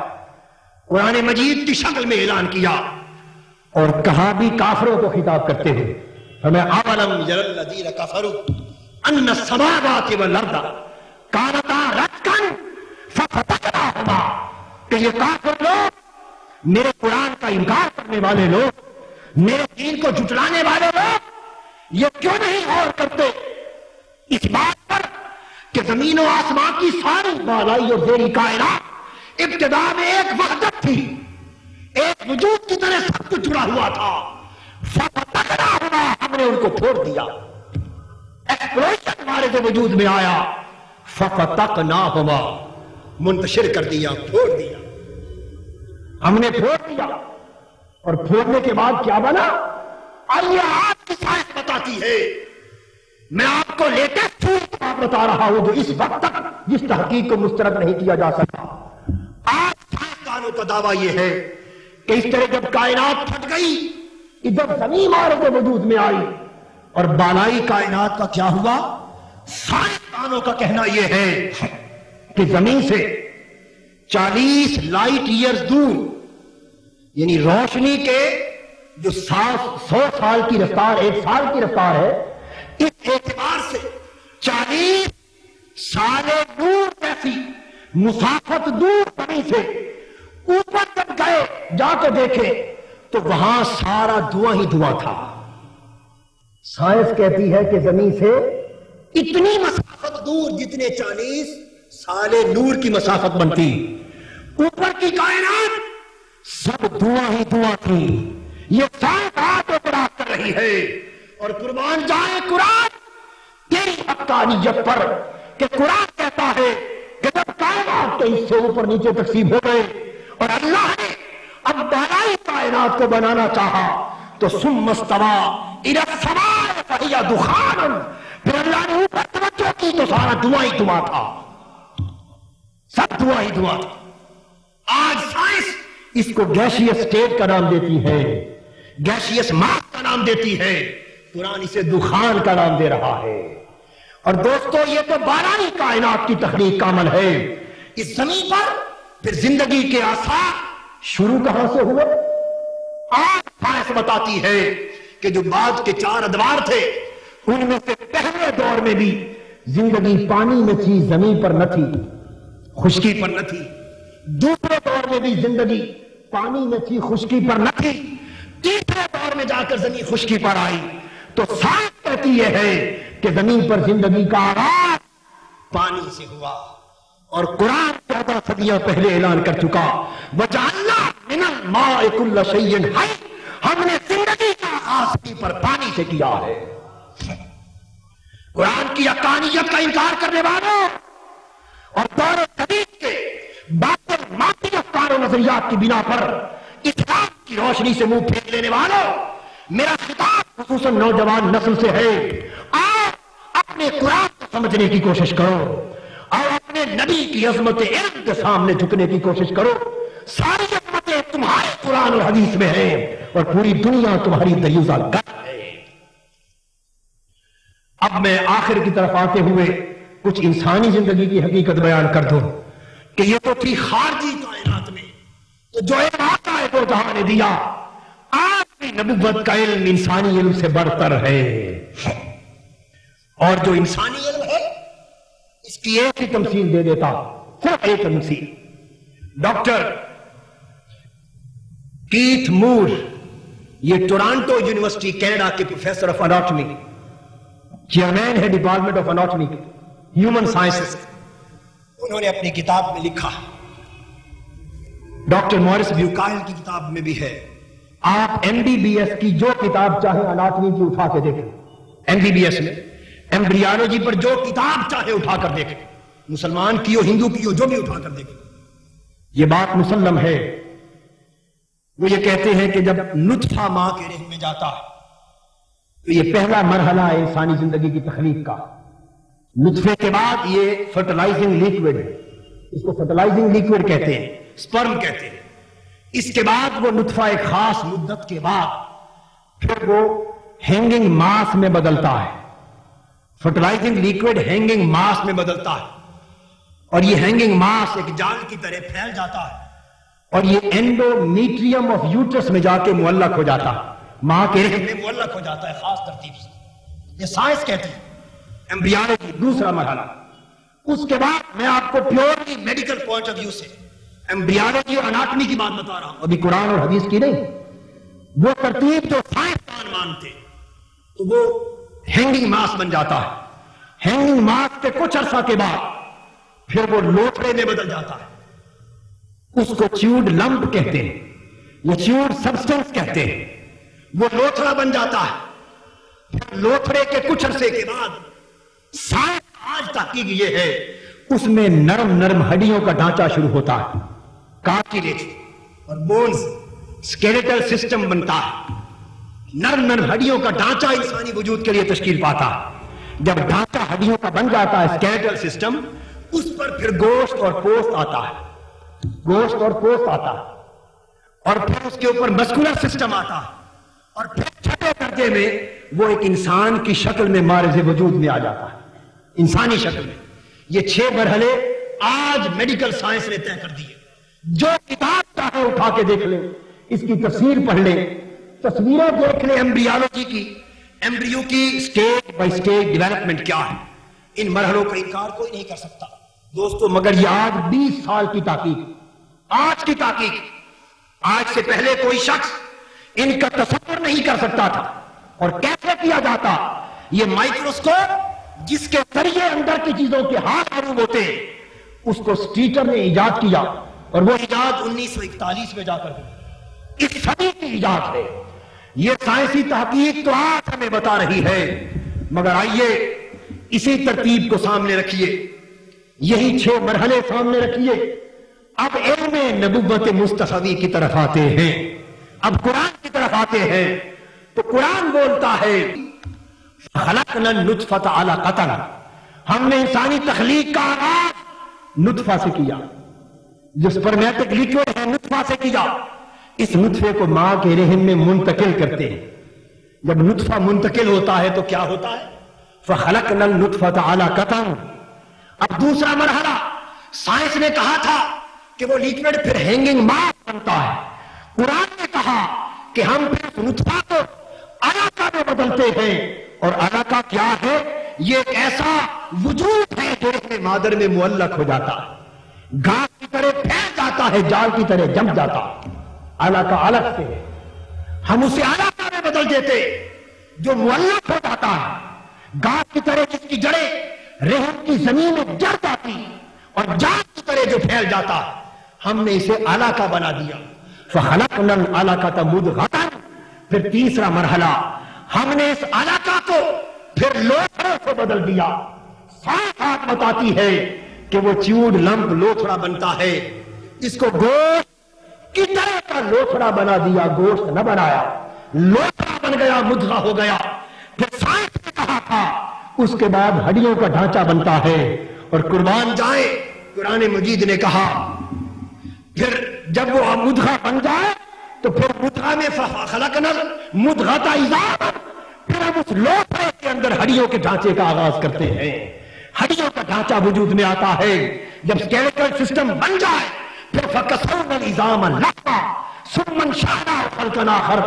قرآن مجید کی شکل میں اعلان کیا، اور کہا بھی کافروں کو خطاب کرتے ہوئے، فرمایا اولم یری الذین کفروا ان السماوات والارض کانتا رتقا ففتقناہما، کہ یہ کافر لوگ، میرے قرآن کا انکار کرنے والے لوگ، میرے دین کو جھٹلانے والے لوگ، یہ کیوں نہیں غور کرتے اس بات پر کہ زمین و آسمان کی ساری بالائی اور زیریں کائنات ابتدا میں ایک وحدت تھی، ایک وجود کی طرح سب کچھ جڑا ہوا تھا۔ ففتقناہما، ہم نے ان کو پھوڑ دیا، ایکسپلوژن ہمارے جو وجود میں آیا، ففتقناہما، منتشر کر دیا، پھوڑ دیا، ہم نے پھوڑ دیا۔ اور پھوڑنے کے بعد کیا بنا؟ آئیے آپ کی سائنس بتاتی ہے، میں آپ کو لیٹسٹ بات بتا رہا ہوں جو اس وقت تک جس تحقیق کو مسترد نہیں کیا جا سکا۔ آج سائنسدانوں کا دعویٰ یہ ہے کہ اس طرح جب کائنات پھٹ گئی، ادھر زمین مارد وجود میں آئی، اور بالائی کائنات کا کیا ہوا؟ سائنسدانوں کا کہنا یہ ہے کہ زمین سے 40 لائٹ ایئرز دور، یعنی روشنی کے جو 100 سال کی رفتار، 1 سال کی رفتار ہے، اس اعتبار سے 40 سال نور جیسی مسافت دور زمین سے اوپر جب گئے، جا کے دیکھے تو وہاں سارا دھواں ہی دھواں تھا۔ سائنس کہتی ہے کہ زمین سے اتنی مسافت دور جتنے 40 سال نور کی مسافت بنتی، اوپر کی کائنات سب دعا ہی دعا تھی. یہ سائنس آج اعتراف کر رہی ہے. اور قربان جائے قرآن تیری حقانیت پر کہ قرآن کہتا ہے کہ جب کائنات کے حصے اوپر نیچے تقسیم ہو گئے اور اللہ نے اب بالائی کائنات کو بنانا چاہا تو ثم استوى الى السماء فهي دخان. پھر اللہ نے اوپر توجہ کی تو سارا دعا ہی دعا تھا. سب دعا ہی دعا تھا. آج سائنس اس کو گیشیس اسٹیٹ کا نام دیتی ہے, گیشیس ماس کا نام دیتی ہے. قرآن اسے دخان کا نام دے رہا ہے. اور دوستو یہ تو بالائی کائنات کی تخلیق کا عمل ہے. اس زمین پر پھر زندگی کے آثار شروع کہاں سے ہوئے؟ آج سائنس بتاتی ہے کہ جو بعد کے 4 ادوار تھے ان میں سے پہلے دور میں بھی زندگی پانی میں تھی, زمین پر نہ تھی, خشکی پر نہ تھی. دوسرے دور میں بھی زندگی پانی میں تھی, خشکی پر نہ تھی. تیسرے دور میں جا کر زمین خشکی پر آئی. تو سائنس کہتی یہ ہے کہ زمین پر زندگی کا آغاز پانی سے ہوا. اور قرآن 14 صدیاں پہلے اعلان کر چکا وَجَعَلْنَا مِنَ الْمَاءِ كُلَّ شَيْءٍ حَيٍّ. ہم نے زندگی کا آغاز زمین پر پانی سے کیا ہے. قرآن کی حقانیت کا انکار کرنے والوں اور دور جدید کے باطل مادی افکار و نظریات کی بنا پر اسلام کی روشنی سے منہ پھیر لینے والوں, میرا خطاب خصوصاً نوجوان نسل سے ہے. آپ اپنے قرآن کو سمجھنے کی کوشش کرو اور اپنے نبی کی عظمت علم کے سامنے جھکنے کی کوشش کرو. ساری عظمتیں تمہارے قرآن اور حدیث میں ہیں اور پوری دنیا تمہاری دریوزہ گر ہے. اب میں آخر کی طرف آتے ہوئے کچھ انسانی زندگی کی حقیقت بیان کر دوں کہ یہ تو تھی خارجی کائنات میں, تو جو علم آتا ہے وہ جہاں نے دیا. آپ کی نبوت کا علم انسانی علم سے برتر ہے. اور جو انسانی علم ہے اس کی ایک ہی تمثیل دے دیتا, صرف ایک تمثیل. ڈاکٹر کیتھ مور, یہ ٹورانٹو یونیورسٹی کینیڈا کے پروفیسر آف اناٹمی, چیئرمین ہے department of anatomy human sciences, انہوں نے اپنی کتاب میں لکھا, ڈاکٹر مورس بیوکائل کی کتاب میں بھی ہے. آپ MBBS کی جو کتاب چاہے اناٹمی کی اٹھا کے دیکھیں, MBBS میں ایمبریالوجی پر جو کتاب چاہے اٹھا کر دیکھیں, مسلمان کی ہو ہندو کی ہو جو بھی اٹھا کر دیکھیں, یہ بات مسلم ہے. وہ یہ کہتے ہیں کہ جب نطفہ ماں کے رحم میں جاتا ہے تو یہ پہلا مرحلہ ہے انسانی زندگی کی تخلیق کا. نطفے کے بعد یہ فرٹیلائزنگ لیکوڈ ہے, اس کو فرٹیلائزنگ لیکوڈ کہتے ہیں, سپرم کہتے ہیں. اس کے بعد وہ نطفہ ایک خاص مدت کے بعد پھر وہ ہینگنگ ماس میں بدلتا ہے. فرٹیلائزنگ لیکوڈ ہینگنگ ماس میں بدلتا ہے اور یہ ہینگنگ ماس ایک جال کی طرح پھیل جاتا ہے اور یہ اینڈومیٹریم آف یوٹرس میں جا کے معلق ہو جاتا ہے, ماں کے رحم میں معلق ہو جاتا ہے خاص ترتیب سے. یہ سائنس کہتی ہے ایمبریالوجی دوسرا مرحلہ. اس کے بعد میں آپ کو purely medical point of view سے ایمبریالوجی اور اناٹمی کی بات بتا رہا ہوں, ابھی قرآن اور حدیث کی نہیں. وہ ترتیب جو سائنسدان مانتے تو وہ ہینگنگ ماس بن جاتا ہے. ہینگنگ ماس کے کچھ عرصہ کے بعد پھر وہ لوتھڑے میں بدل جاتا ہے. اس کو چیوڈ لمپ کہتے ہیں, وہ چیوڈ سبسٹنس کہتے ہیں. وہ لوتھڑا بن جاتا ہے. پھر لوتھڑے کے کچھ عرصے کے بعد سائنس آج تحقیق یہ ہے اس میں نرم نرم ہڈیوں کا ڈھانچہ شروع ہوتا ہے, کارٹیلیج اور بونز, اسکیلیٹل سسٹم بنتا ہے. نرم نرم ہڈیوں کا ڈھانچہ انسانی وجود کے لیے تشکیل پاتا ہے. جب ڈھانچہ ہڈیوں کا بن جاتا ہے اسکیلیٹل سسٹم, اس پر پھر گوشت اور پوست آتا ہے, گوشت اور پوست آتا ہے اور پھر اس کے اوپر مسکولر سسٹم آتا ہے اور پھر چھٹے درجے میں وہ ایک انسان کی شکل میں مارز وجود میں آ جاتا ہے, انسانی شکل میں. یہ 6 مرحلے آج میڈیکل سائنس نے طے کر دیے. جو کتاب چاہے اٹھا کے دیکھ لیں, اس کی تفسیر پڑھ لیں, تصویریں دیکھ لیں ایمبریالوجی کی, ایمبریو کی سٹیج بائی سٹیج ڈیولپمنٹ کیا ہے. ان مرحلوں کا انکار کوئی نہیں کر سکتا دوستو, مگر یہ آج 20 سال کی تحقیق, آج کی تحقیق. آج سے پہلے کوئی شخص ان کا تصور نہیں کر سکتا تھا. اور کیسے کیا جاتا؟ یہ مائکروسکوپ جس کے ذریعے اندر کی چیزوں کے ہاتھ معلوم ہوتے ہیں, اس کو سٹیٹر نے ایجاد کیا اور وہ ایجاد 1941 میں جا کر ہوئی، اس صدی کی ایجاد ہے۔ یہ سائنسی تحقیق تو آج ہمیں بتا رہی ہے، مگر آئیے اسی ترتیب کو سامنے رکھیے، یہی 6 مرحلے سامنے رکھیے، اب علم نبوت مصطفی کی طرف آتے ہیں، اب قرآن کی طرف آتے ہیں۔ تو قرآن بولتا ہے خلقنا النطفۃ علقۃ، ہم نے انسانی تخلیق کا آغاز نطفہ سے کیا، جو سپرمیٹک لیکوڈ ہے نطفہ سے کیا۔ اس نطفے کو ماں کے رحم میں منتقل کرتے ہیں، جب نطفہ منتقل ہوتا ہے تو کیا ہوتا ہے؟ فخلقنا النطفۃ علقۃ۔ اب دوسرا مرحلہ، سائنس نے کہا تھا کہ وہ لیکوڈ پھر ہینگنگ ماس بنتا ہے، قرآن نے کہا کہ ہم پھر اس نطفہ کو علقہ میں بدلتے ہیں، اور علقہ کیا ہے؟ یہ ایک ایسا وجود ہے جو اس میں مادر میں معلق ہو جاتا ہے، گھاس کی طرح پھیل جاتا ہے، جال کی طرح جم جاتا ہے۔ علقہ الگ سے ہے، ہم اسے علقہ میں بدل دیتے جو معلق ہو جاتا ہے، گھاس کی طرح جس کی جڑیں رحم کی زمین میں جڑ جاتی، اور جال کی طرح جو پھیل جاتا ہے، ہم نے اسے علقہ بنا دیا۔ فخلقنا العلقۃ مضغۃ۔ پھر تیسرا مرحلہ، ہم نے اس علقہ کو پھر لوتھڑے سے بدل دیا۔ سائنس آج بتاتی ہے کہ وہ چیوڈ لمپ لوتھڑا بنتا ہے، اس کو گوشت کی طرح کا لوتھڑا بنا دیا، گوشت نہ بنایا، لوتھڑا بن گیا، مضغہ ہو گیا۔ پھر سائنس نے کہا تھا اس کے بعد ہڈیوں کا ڈھانچہ بنتا ہے، اور قربان جائے قرآن مجید نے کہا پھر جب وہ مضغہ بن جائے تو پھر مضغہ میں خلقنا مضغۃ عظاما، پھر ہم اس لوتھڑے کے اندر ہڈیوں کے ڈھانچے کا آغاز کرتے ہیں، ہڈیوں کا ڈھانچہ وجود میں آتا ہے۔ جب اسکیلیٹل سسٹم بن جائے پھر فکسونا العظام لحما ثم انشأناہ خلقا آخر،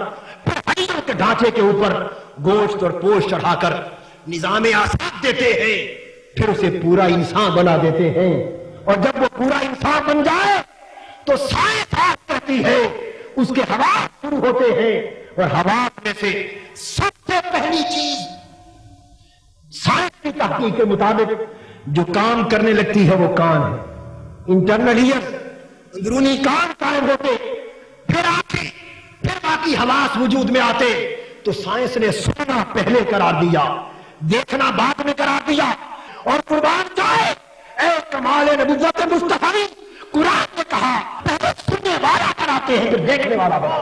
پھر ہڈیوں کے ڈھانچے کے اوپر گوشت اور پوش چڑھا کر نظام اعصاب دیتے ہیں، پھر اسے پورا انسان بنا دیتے ہیں۔ اور جب وہ پورا انسان بن جائے تو سائنس آج کہتی ہے اس کے حواس شروع ہوتے ہیں، اور حواس میں سے سب سے پہلی چیز سائنس کی تحقیق کے مطابق جو کام کرنے لگتی ہے وہ کان ہے، انٹرنل ایئر، اندرونی کان قائم ہوتے، پھر آتی، پھر باقی حواس وجود میں آتے۔ تو سائنس نے سننا پہلے قرار دیا، دیکھنا بعد میں قرار دیا، اور قربان جائے اے کمال نبوت مصطفی، قرآن نے کہا پہلے سننے والا کراتے ہیں پھر دیکھنے والا بنا۔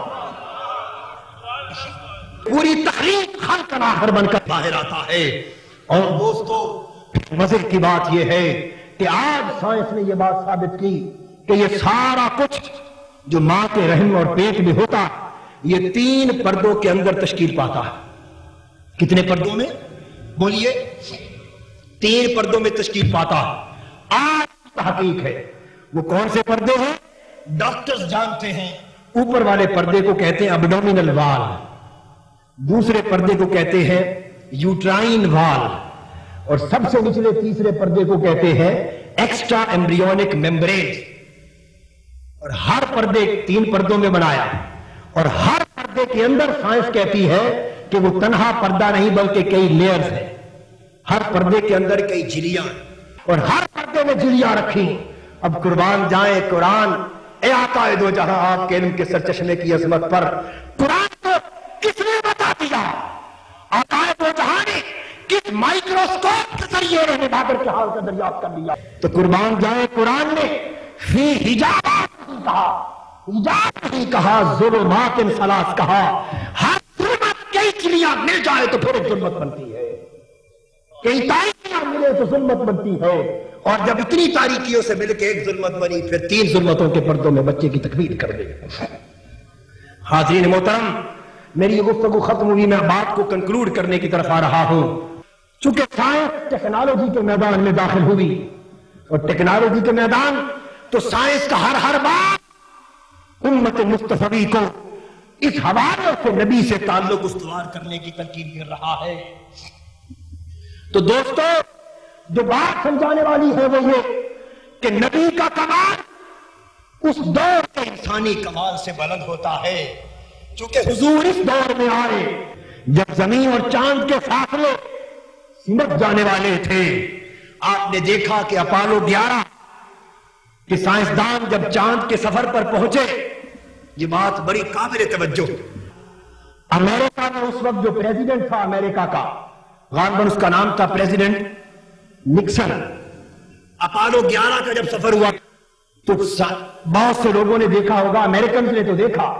پوری تخلیق خلق آخر بن کر باہر آتا ہے۔ اور دوستو مزے کی بات یہ ہے کہ آج سائنس نے یہ بات ثابت کی کہ یہ سارا کچھ جو ماں کے رحم اور پیٹ میں ہوتا یہ 3 پردوں کے اندر تشکیل پاتا ہے۔ کتنے پردوں میں؟ بولیے، 3 پردوں میں تشکیل پاتا ہے۔ آج تحقیق ہے، وہ کون سے پردے ہیں؟ ڈاکٹرز جانتے ہیں۔ اوپر والے پردے کو کہتے ہیں ابڈومینل وال، دوسرے پردے کو کہتے ہیں یوٹرائن وال، اور سب سے نچلے تیسرے پردے کو کہتے ہیں ایکسٹرا ایمبریونک میمبرین۔ اور ہر پردے 3 پردوں میں بنایا، اور ہر پردے کے اندر سائنس کہتی ہے کہ وہ تنہا پردہ نہیں بلکہ کئی لیئرز ہیں، ہر پردے کے اندر کئی جھلیاں، اور ہر پردے میں جھلیاں رکھی۔ اب قربان جائیں قرآن، اے آقا دو جہاں آپ کے علم کے سرچشمے کی عظمت پر، قرآن کو کس نے بتا دیا؟ آقا دو جہاں نے کس مائکروسکوپ کے ذریعے رہنے بادر کے حال کا دریافت کر لیا؟ تو قربان جائیں قرآن نے فی حجابات نہیں کہا، حجاب نہیں کہا، ظلمات ثلاث کہا۔ ہر ظلمت کئی چلیاں مل جائے تو پھر ایک ظلمت بنتی ہے، کئی تاریکیاں ملے تو ظلمت بنتی ہے، اور جب اتنی تاریکیوں سے مل کے ایک ظلمت بنی پھر 3 ظلمتوں کے پردوں میں بچے کی تکمیل کر دے۔ حاضرین محترم، میری یہ گفتگو ختم ہوئی، میں بات کو کنکلوڈ کرنے کی طرف آ رہا ہوں۔ چونکہ سائنس ٹیکنالوجی کے میدان میں داخل ہوئی، اور ٹیکنالوجی کے میدان تو سائنس کا ہر بات امت مصطفی کو اس حوالے سے نبی سے تعلق استوار کرنے کی تلقین کر رہا ہے۔ تو دوستو جو بات سمجھانے والی ہے وہ یہ کہ نبی کا کمال اس دور کے انسانی کمال سے بلند ہوتا ہے، چونکہ حضور اس دور میں آئے جب زمین اور چاند کے فاصلے سمٹ جانے والے تھے۔ آپ نے دیکھا کہ اپولو 11 کہ سائنسدان جب چاند کے سفر پر پہنچے، یہ بات بڑی قابل توجہ۔ امریکہ میں اس وقت جو پریزیڈنٹ تھا امریکہ کا، غالباً اس کا نام تھا پریزیڈنٹ نکسن، اپولو 11 کا جب سفر ہوا تو بہت سے لوگوں نے دیکھا ہوگا، امریکنز نے تو دیکھا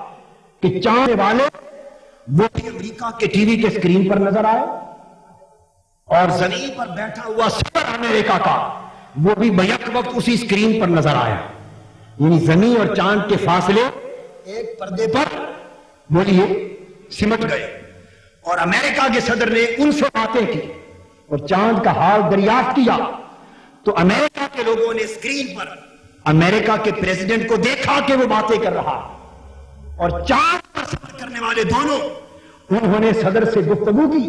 کہ چاند والے وہ بھی امریکہ کے ٹی وی کے اسکرین پر نظر آئے، اور زمین پر بیٹھا ہوا صدر امریکہ کا وہ بھی بیک وقت اسی اسکرین پر نظر آیا۔ یعنی زمین اور چاند کے فاصلے ایک پردے پر بولیے سمٹ گئے، اور امریکہ کے صدر نے ان سے باتیں کی اور چاند کا حال دریافت کیا، تو امریکہ کے لوگوں نے اسکرین پر امریکہ کے پریزیڈنٹ کو دیکھا کہ وہ باتیں کر رہا، اور چاند پر سفر کرنے والے دونوں، انہوں نے صدر سے گفتگو کی،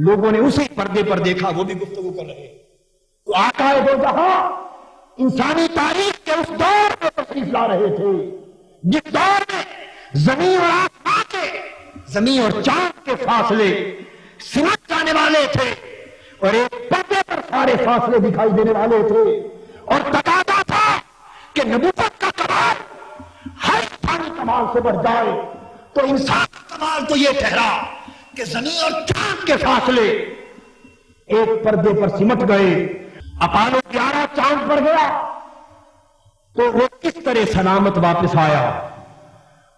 لوگوں نے اسی پردے پر دیکھا وہ بھی گفتگو کر رہے۔ تو آقا دو جہاں انسانی تاریخ کے اس دور میں تشریف لا رہے تھے جس دور میں زمین اور آسمان کے، زمین اور چاند کے فاصلے سمٹ جانے والے تھے، اور ایک پردے پر سارے فاصلے دکھائی دینے والے تھے، اور تقاضا تھا کہ نبوت کا کمال ہر انسانی کمال سے بڑھ جائے، تو انسان کا کمال تو یہ ٹھہرا کہ زمین اور چاند کے فاصلے ایک پردے پر سمٹ گئے۔ اپولو 11 چاند پر گیا تو وہ کس طرح سلامت واپس آیا،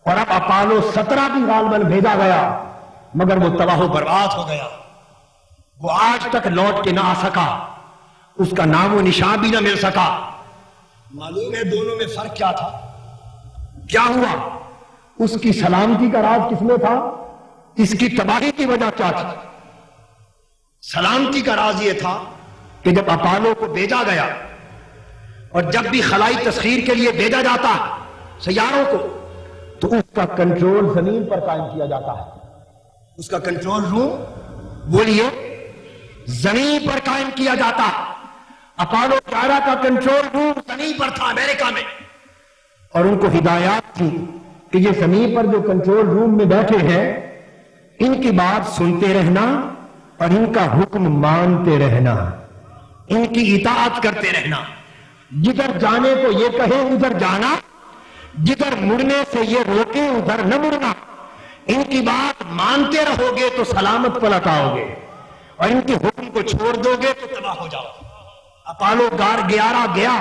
اور اب اپولو 17 بھی غالباً بھیجا گیا، مگر وہ تباہ و برباد ہو گیا، وہ آج تک لوٹ کے نہ آ سکا، اس کا نام و نشان بھی نہ مل سکا۔ معلوم ہے دونوں میں فرق کیا تھا، کیا ہوا؟ اس کی سلامتی کا راز کس میں تھا، اس کی تباہی کی وجہ کیا تھی؟ سلامتی کا راز یہ تھا کہ جب اپولو کو بھیجا گیا، اور جب بھی خلائی تسخیر کے لیے بھیجا جاتا سیاروں کو، تو اس کا کنٹرول زمین پر قائم کیا جاتا ہے، اس کا کنٹرول روم بولیے زمین پر قائم کیا جاتا۔ اپولو 11 کا کنٹرول روم زمین پر تھا امریکہ میں، اور ان کو ہدایات تھی کہ یہ زمین پر جو کنٹرول روم میں بیٹھے ہیں ان کی بات سنتے رہنا اور ان کا حکم مانتے رہنا، ان کی اطاعت کرتے رہنا، جدھر جانے کو یہ کہے ادھر جانا، جدھر مڑنے سے یہ روکے ادھر نہ مڑنا، ان کی بات مانتے رہو گے تو سلامت پلٹ آؤ گے، اور ان کے حکم کو چھوڑ دو گے تو تباہ ہو جاؤ۔ اپولو 11 گیا،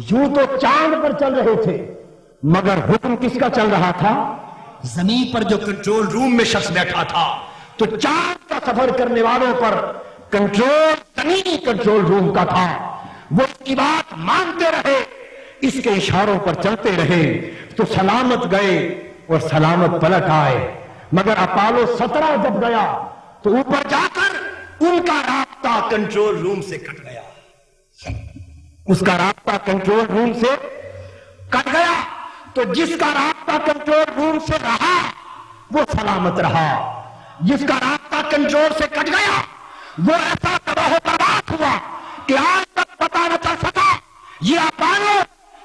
یوں تو چاند پر چل رہے تھے، مگر حکم کس کا چل رہا تھا؟ زمین پر جو کنٹرول روم میں شخص بیٹھا تھا، تو چاند کا سفر کرنے والوں پر کنٹرول زمینی کنٹرول روم کا تھا، وہ اس کی بات مانتے رہے، اس کے اشاروں پر چلتے رہے تو سلامت گئے اور سلامت پلٹ آئے۔ مگر اپولو 17 جب گیا تو اوپر جا کر ان کا رابطہ کنٹرول روم سے کٹ گیا، اس کا رابطہ کنٹرول روم سے کٹ گیا، تو جس کا رابطہ کنٹرول روم سے رہا وہ سلامت رہا، جس کا رابطہ کنٹرول سے کٹ گیا وہ ایسا تباہ و برباد ہوا کہ آج تک پتہ نہ چل سکا۔ یہ اپولو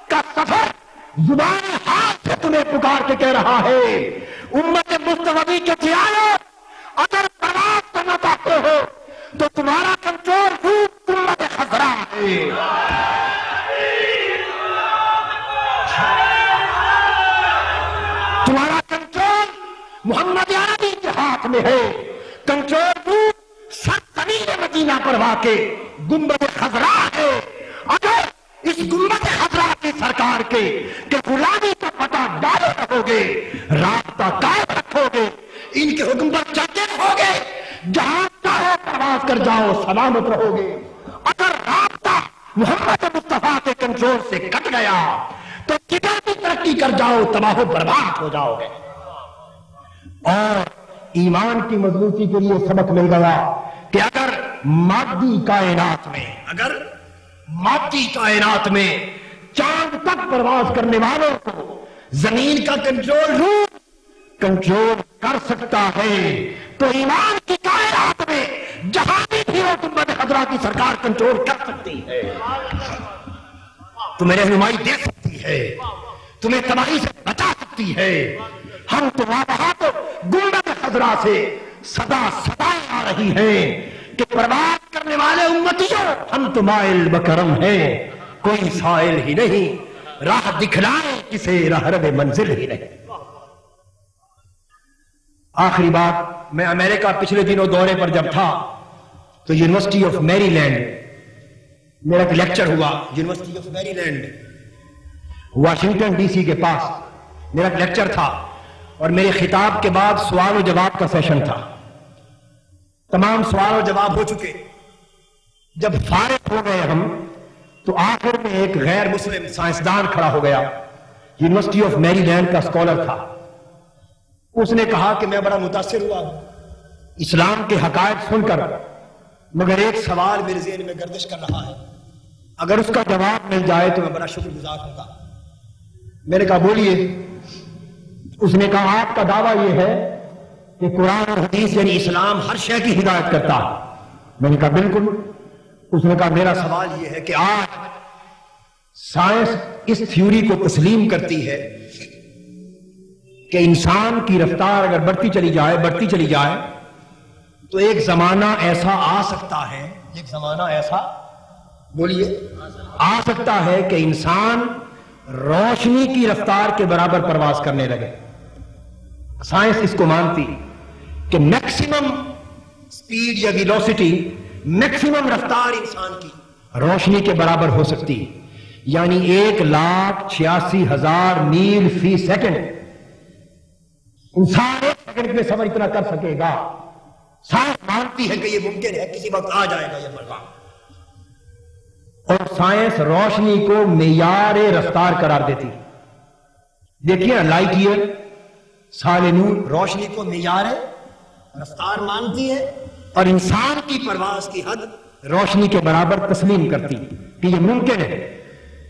کا سفر زبان حال سے تمہیں پکار کے کہہ رہا ہے، امت مصطفی کے جیالو، اگر پرواز کرنا چاہتے ہو تو تمہارا کنٹرول روم امت خضرا ہے۔ تمہارا کنٹرول محمد عربی کے ہاتھ میں ہے، کنٹرول روم سرزمین مدینہ پر واقع گنبد خضرا ہے۔ اگر اس گنبد خضرا کی سرکار کے کہ غلامی کا پتہ ڈالے رہو گے، رابطہ قائم رکھو گے، ان کے حکم پر چلتے رہو گے، جہاں چاہو پرواز کر جاؤ سلامت رہو گے۔ اگر رابطہ محمد مصطفیٰ کے کنٹرول سے کٹ گیا تو کدھر بھی ترقی کر جاؤ تباہ و برباد ہو جاؤ گے۔ اور ایمان کی مضبوطی کے لیے سبق مل گیا کہ اگر مادی کائنات میں چاند تک پرواز کرنے والوں کو زمین کا کنٹرول روم کنٹرول کر سکتا ہے، تو ایمان کی کائنات میں جہاں بھی ہو گنبد خضرا کی سرکار کنٹرول کر سکتی ہے، تمہیں رہنمائی دے سکتی ہے، تمہیں تباہی سے بچا سکتی ہے۔ ہم تمہارا تو گنبد خضرا سے صدا آ رہی ہیں کہ پرواز کرنے والے امتیوں، ہم تو مائل بکرم ہیں، کوئی سائل ہی نہیں، راہ دکھلائے کسے رہرو منزل ہی نہیں۔ آخری بات، میں امریکہ پچھلے دنوں دورے پر جب تھا تو یونیورسٹی آف میری لینڈ میرا ایک لیکچر ہوا، یونیورسٹی آف میری لینڈ واشنگٹن ڈی سی کے پاس میرا ایک لیکچر تھا، اور میرے خطاب کے بعد سوال و جواب کا سیشن تھا۔ تمام سوال و جواب ہو چکے، جب فارغ ہو گئے ہم تو آخر میں ایک غیر مسلم سائنسدان کھڑا ہو گیا، یونیورسٹی آف میری لینڈ کا اسکالر تھا۔ اس نے کہا کہ میں بڑا متاثر ہوا ہوں اسلام کے حقائق سن کر، مگر ایک سوال میرے ذہن میں گردش کر رہا ہے، اگر اس کا جواب مل جائے تو میں بڑا شکر گزار ہوں گا۔ میں نے کہا بولیے۔ اس نے کہا آپ کا دعویٰ یہ ہے کہ قرآن اور حدیث یعنی اسلام ہر شے کی ہدایت کرتا ہے۔ میں نے کہا بالکل۔ اس نے کہا میرا سوال یہ ہے کہ آج سائنس اس تھیوری کو تسلیم کرتی ہے کہ انسان کی رفتار اگر بڑھتی چلی جائے تو ایک زمانہ ایسا آ سکتا ہے، ایک زمانہ ایسا بولیے آ سکتا ہے کہ انسان روشنی کی رفتار کے برابر پرواز کرنے لگے۔ سائنس اس کو مانتی کہ میکسیمم سپیڈ یا ویلوسٹی، میکسیمم رفتار انسان کی روشنی کے برابر ہو سکتی، یعنی 1,86,000 میل فی سیکنڈ انسان ایک سیکنڈ میں سفر اتنا کر سکے گا۔ سائنس مانتی ہے کہ یہ ممکن ہے، کسی وقت آ جائے گا یہ مرغہ۔ اور سائنس روشنی کو معیار رفتار قرار دیتی۔ دیکھیے لائٹ ایئر، سال نور، روشنی کو معیار رفتار مانتی ہے، اور انسان کی پرواز کی حد روشنی کے برابر تسلیم کرتی کہ یہ ممکن ہے۔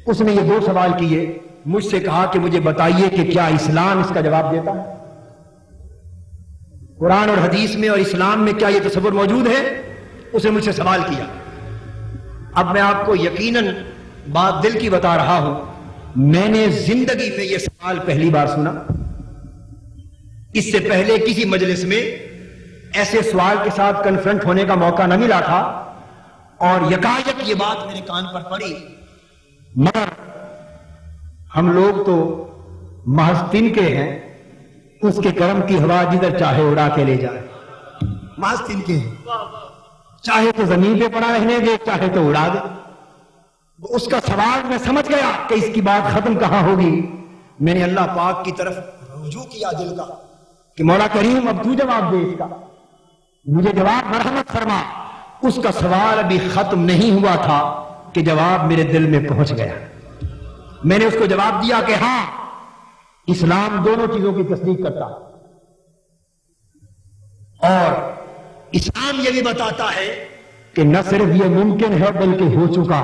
اس نے یہ 2 سوال کیے، مجھ سے کہا کہ مجھے بتائیے کہ کیا اسلام اس کا جواب دیتا ہے؟ قرآن اور حدیث میں اور اسلام میں کیا یہ تصور موجود ہے؟ اس نے مجھ سے سوال کیا۔ اب میں آپ کو یقیناً بات دل کی بتا رہا ہوں، میں نے زندگی میں یہ سوال پہلی بار سنا۔ اس سے پہلے کسی مجلس میں ایسے سوال کے ساتھ کنفرنٹ ہونے کا موقع نہ ملا تھا، اور یکایک یہ بات میرے کان پر پڑی۔ مگر ہم لوگ تو محض تن کے ہیں، اس کے کرم کی ہوا جدھر چاہے اڑا کے لے جائے۔ محض تن کے ہیں، چاہے تو زمین پہ پڑا رہنے دے، چاہے تو اڑا دے۔ اس کا سوال میں سمجھ گیا کہ اس کی بات ختم کہاں ہوگی۔ میں نے اللہ پاک کی طرف رجوع کیا دل کا کہ مولا کریم اب تو جواب دے اس کا، مجھے جواب مرحمت فرما۔ اس کا سوال ابھی ختم نہیں ہوا تھا کہ جواب میرے دل میں پہنچ گیا۔ میں نے اس کو جواب دیا کہ ہاں، اسلام دونوں چیزوں کی تصدیق کرتا ہے، اور اسلام یہ بھی بتاتا ہے کہ نہ صرف یہ ممکن ہے بلکہ ہو چکا،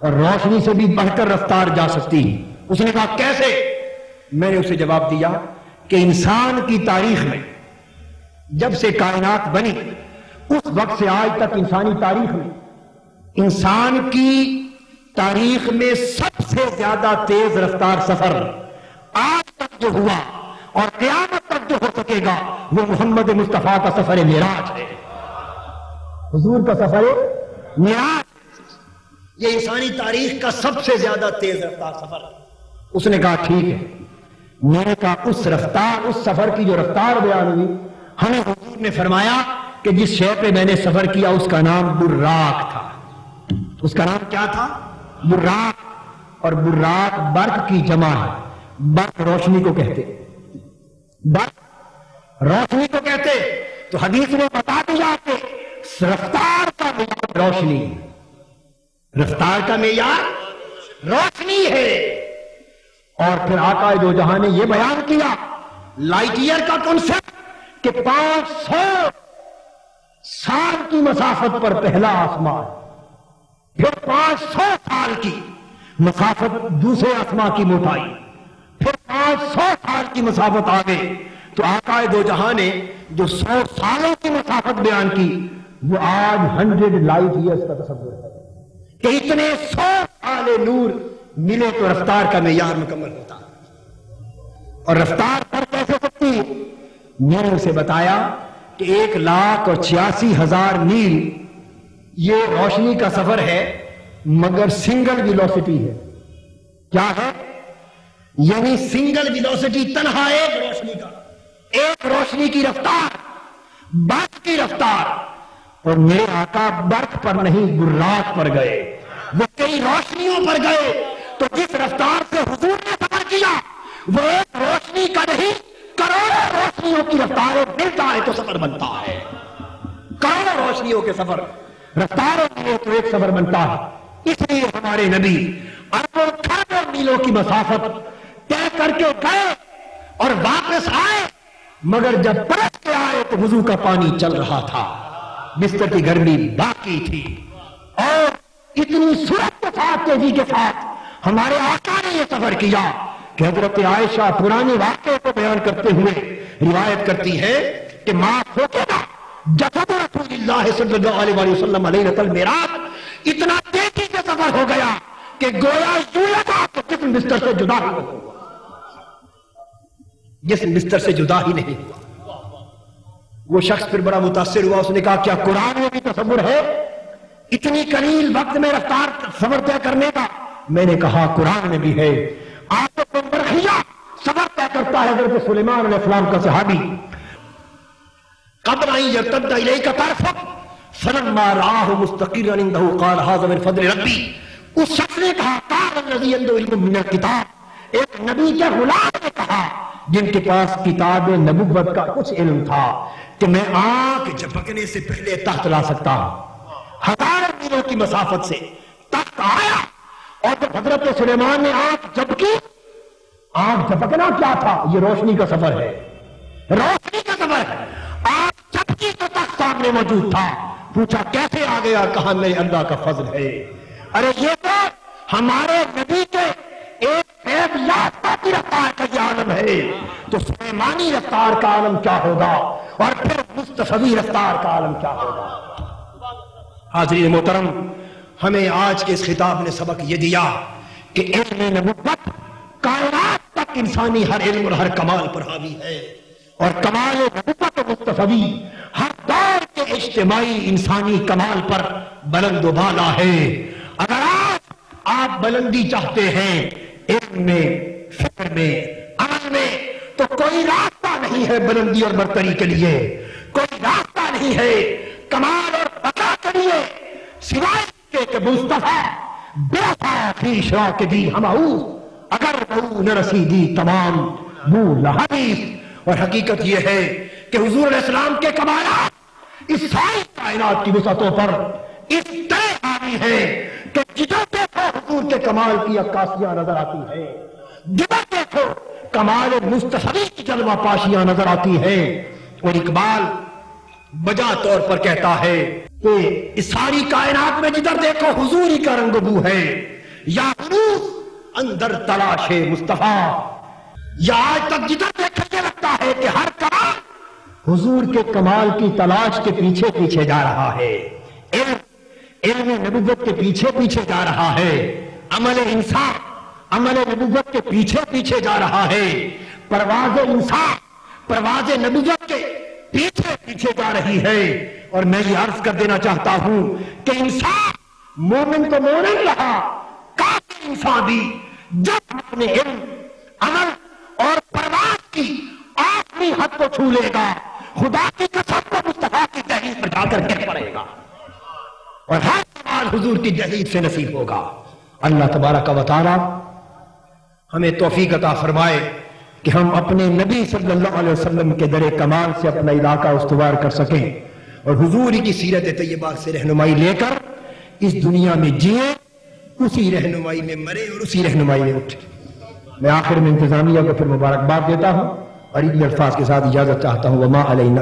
اور روشنی سے بھی بڑھ کر رفتار جا سکتی۔ اس نے کہا کیسے؟ میں نے اسے جواب دیا کہ انسان کی تاریخ میں جب سے کائنات بنی اس وقت سے آج تک انسانی تاریخ میں، انسان کی تاریخ میں سب سے زیادہ تیز رفتار سفر آج تک جو ہوا اور قیامت تک جو ہو سکے گا وہ محمد مصطفیٰ کا سفر معراج ہے۔ حضور کا سفر معراج یہ انسانی تاریخ کا سب سے زیادہ تیز رفتار سفر ہے۔ اس نے کہا ٹھیک ہے۔ میں نے کہا اس رفتار، اس سفر کی جو رفتار بیان ہوئی، ہمیں حضور نے فرمایا کہ جس شے پہ میں نے سفر کیا اس کا نام براق تھا۔ اس کا نام کیا تھا؟ براق۔ اور براق برق کی جمع ہے۔ برق روشنی کو کہتے، برق روشنی کو کہتے۔ تو حدیث نے بتا دیا کہ رفتار کا معیار روشنی، رفتار کا معیار روشنی ہے۔ اور پھر آقا دو جہاں نے یہ بیان کیا لائٹ ایئر کا کنسپٹ کہ 500 سال کی مسافت پر پہلا آسمان، پھر 500 سال کی مسافت دوسرے آسمان کی موٹائی، پھر 500 سال کی مسافت آگے۔ تو آقا دو جہاں نے جو 100 سالوں کی مسافت بیان کی وہ آج 100 لائٹ ایئرز کا تصور ہے کہ اتنے 100 سال نور ملے تو رفتار کا معیار مکمل ہوتا۔ اور رفتار پر کیسے سکتی؟ میں نے اسے بتایا کہ 1,86,000 میل یہ روشنی کا سفر ہے، مگر سنگل ویلوسٹی ہے. کیا ہے؟ یعنی سنگل ویلوسٹی، تنہا ایک روشنی کا، ایک روشنی کی رفتار، برق کی رفتار. اور میرے آقا برق پر نہیں براق پر گئے، وہ کئی روشنیوں پر گئے. تو جس رفتار سے حضور نے سفر کیا وہ ایک روشنی کا نہیں، کروڑوں روشنیوں کی رفتار ملتا ہے تو سفر بنتا ہے. کروڑوں روشنیوں کے سفر رفتاروں میں تو ایک سفر بنتا ہے. اس لیے ہمارے نبی اربوں کھربوں میلوں کی مسافت طے کر کے گئے اور واپس آئے، مگر جب پلٹ کے آئے تو وضو کا پانی چل رہا تھا، بستر کی گرمی باقی تھی. اور اتنی سرعت کے ساتھ، تیزی کے ساتھ ہمارے آقا نے یہ سفر کیا کہ حضرت عائشہ پرانے واقعے کو بیان کرتے ہوئے روایت کرتی ہے کہ ماں ہوگا جسد رسول اللہ صلی اللہ علیہ وسلم علیہ المعراج اتنا تیزی سے سفر ہو گیا کہ گویا یوں لگا کہ جسم بستر سے جدا ہی نہیں ہوا، جسم بستر سے جدا ہی نہیں ہوا. وہ شخص پھر بڑا متاثر ہوا، اس نے کہا کیا قرآن میں بھی تصور ہے اتنی قلیل وقت میں رفتار سفر طے کرنے کا؟ میں نے کہا قرآن میں بھی ہے. آپ کو برخیہ سفر طے کرتا ہے حضرت سلیمان علیہ السلام کا صحابی. قبل ان یرتد الیک طرفک فلما رآہ مستقرا عنده قال هذا من فضل ربی. اس شخص نے کہا قال الذی عنده علم من الکتاب، ایک نبی کے غلام نے کہا جن کے پاس کتاب نبوت کا کچھ علم تھا کہ میں آنکھ جھپکنے سے پہلے تخت لا سکتا ہوں. 1000 میلوں کی مسافت سے تخت آیا، اور جب حضرت سلیمان نے آنکھ جھپکی، آنکھ جھپکنا کیا تھا؟ یہ روشنی کا سفر ہے، روشنی کا سفر ہے. آنکھ جھپکی تو تخت سامنے موجود تھا. پوچھا کیسے آ گیا؟ کہا میرے اللہ کا فضل ہے. ارے یہ تو ہمارے نبی کے ایک غیب یافتہ کی رفتار کا یہ عالم ہے، تو سلیمانی رفتار کا عالم کیا ہوگا، اور پھر مصطفی رفتار کا عالم کیا ہوگا. حاضرین محترم، ہمیں آج کے اس خطاب نے سبق یہ دیا کہ علم نبوت کائنات تک انسانی ہر علم اور ہر کمال پر حاوی ہے، اور کمال نبوت مصطفی ہر دور کے اجتماعی انسانی کمال پر بلند و بالا ہے. اگر آپ بلندی چاہتے ہیں علم میں، فکر میں، عمل میں، تو کوئی راستہ نہیں ہے بلندی اور برتری کے لیے، کوئی راستہ نہیں ہے کمال اور بقا کے لیے، سوائے کہ مصطفیٰ بیعثا فی شراک دی ہمہو، اگر بہو نہ رسیدی تمام بو لحدیث. اور حقیقت یہ ہے کہ حضور علیہ السلام کے کمالات اس ساری کائنات کی وسعتوں پر اس طرح حاوی ہے کہ جدھر دیکھو حضور کے کمال کی عکاسیاں نظر آتی ہیں، جدھر دیکھو کمال مصطفی کی جلوہ پاشیاں نظر آتی ہیں. اور اقبال بجا طور پر کہتا ہے کہ اس ساری کائنات میں جدھر دیکھو حضور ہی کا رنگ بو ہے، یا حروف اندر تلاش مصطفیٰ. یا آج تک جدھر دیکھا یہ لگتا ہے کہ ہر کمال حضور کے کمال کی تلاش کے پیچھے پیچھے جا رہا ہے، علم نبوت کے پیچھے پیچھے جا رہا ہے، عمل انسان عمل نبوت کے پیچھے پیچھے جا رہا ہے، پرواز انسان پرواز نبوت کے پیچھے پیچھے جا رہی ہے. اور میں یہ عرض کر دینا چاہتا ہوں کہ انسان مومن تو مومن رہا، کافر انسان بھی جب اپنے علم، عمل اور پرواز کی آخری حد کو چھو لے گا، خدا کی قسم کو مصطفیٰ کی دہلیز پر جا کر گر پڑے گا، اور ہر کمال حضور کی دہلیز سے نصیب ہوگا. اللہ تبارک و تعالی ہمیں توفیق عطا فرمائے کہ ہم اپنے نبی صلی اللہ علیہ وسلم کے در کمال سے اپنا علاقہ استوار کر سکیں، اور حضور کی سیرت طیبہ سے رہنمائی لے کر اس دنیا میں جئیں، اسی رہنمائی میں مرے اور اسی رہنمائی میں اٹھے. میں آخر میں انتظامیہ کو پھر مبارکباد دیتا ہوں اور ان الفاظ کے ساتھ اجازت چاہتا ہوں. وما علینا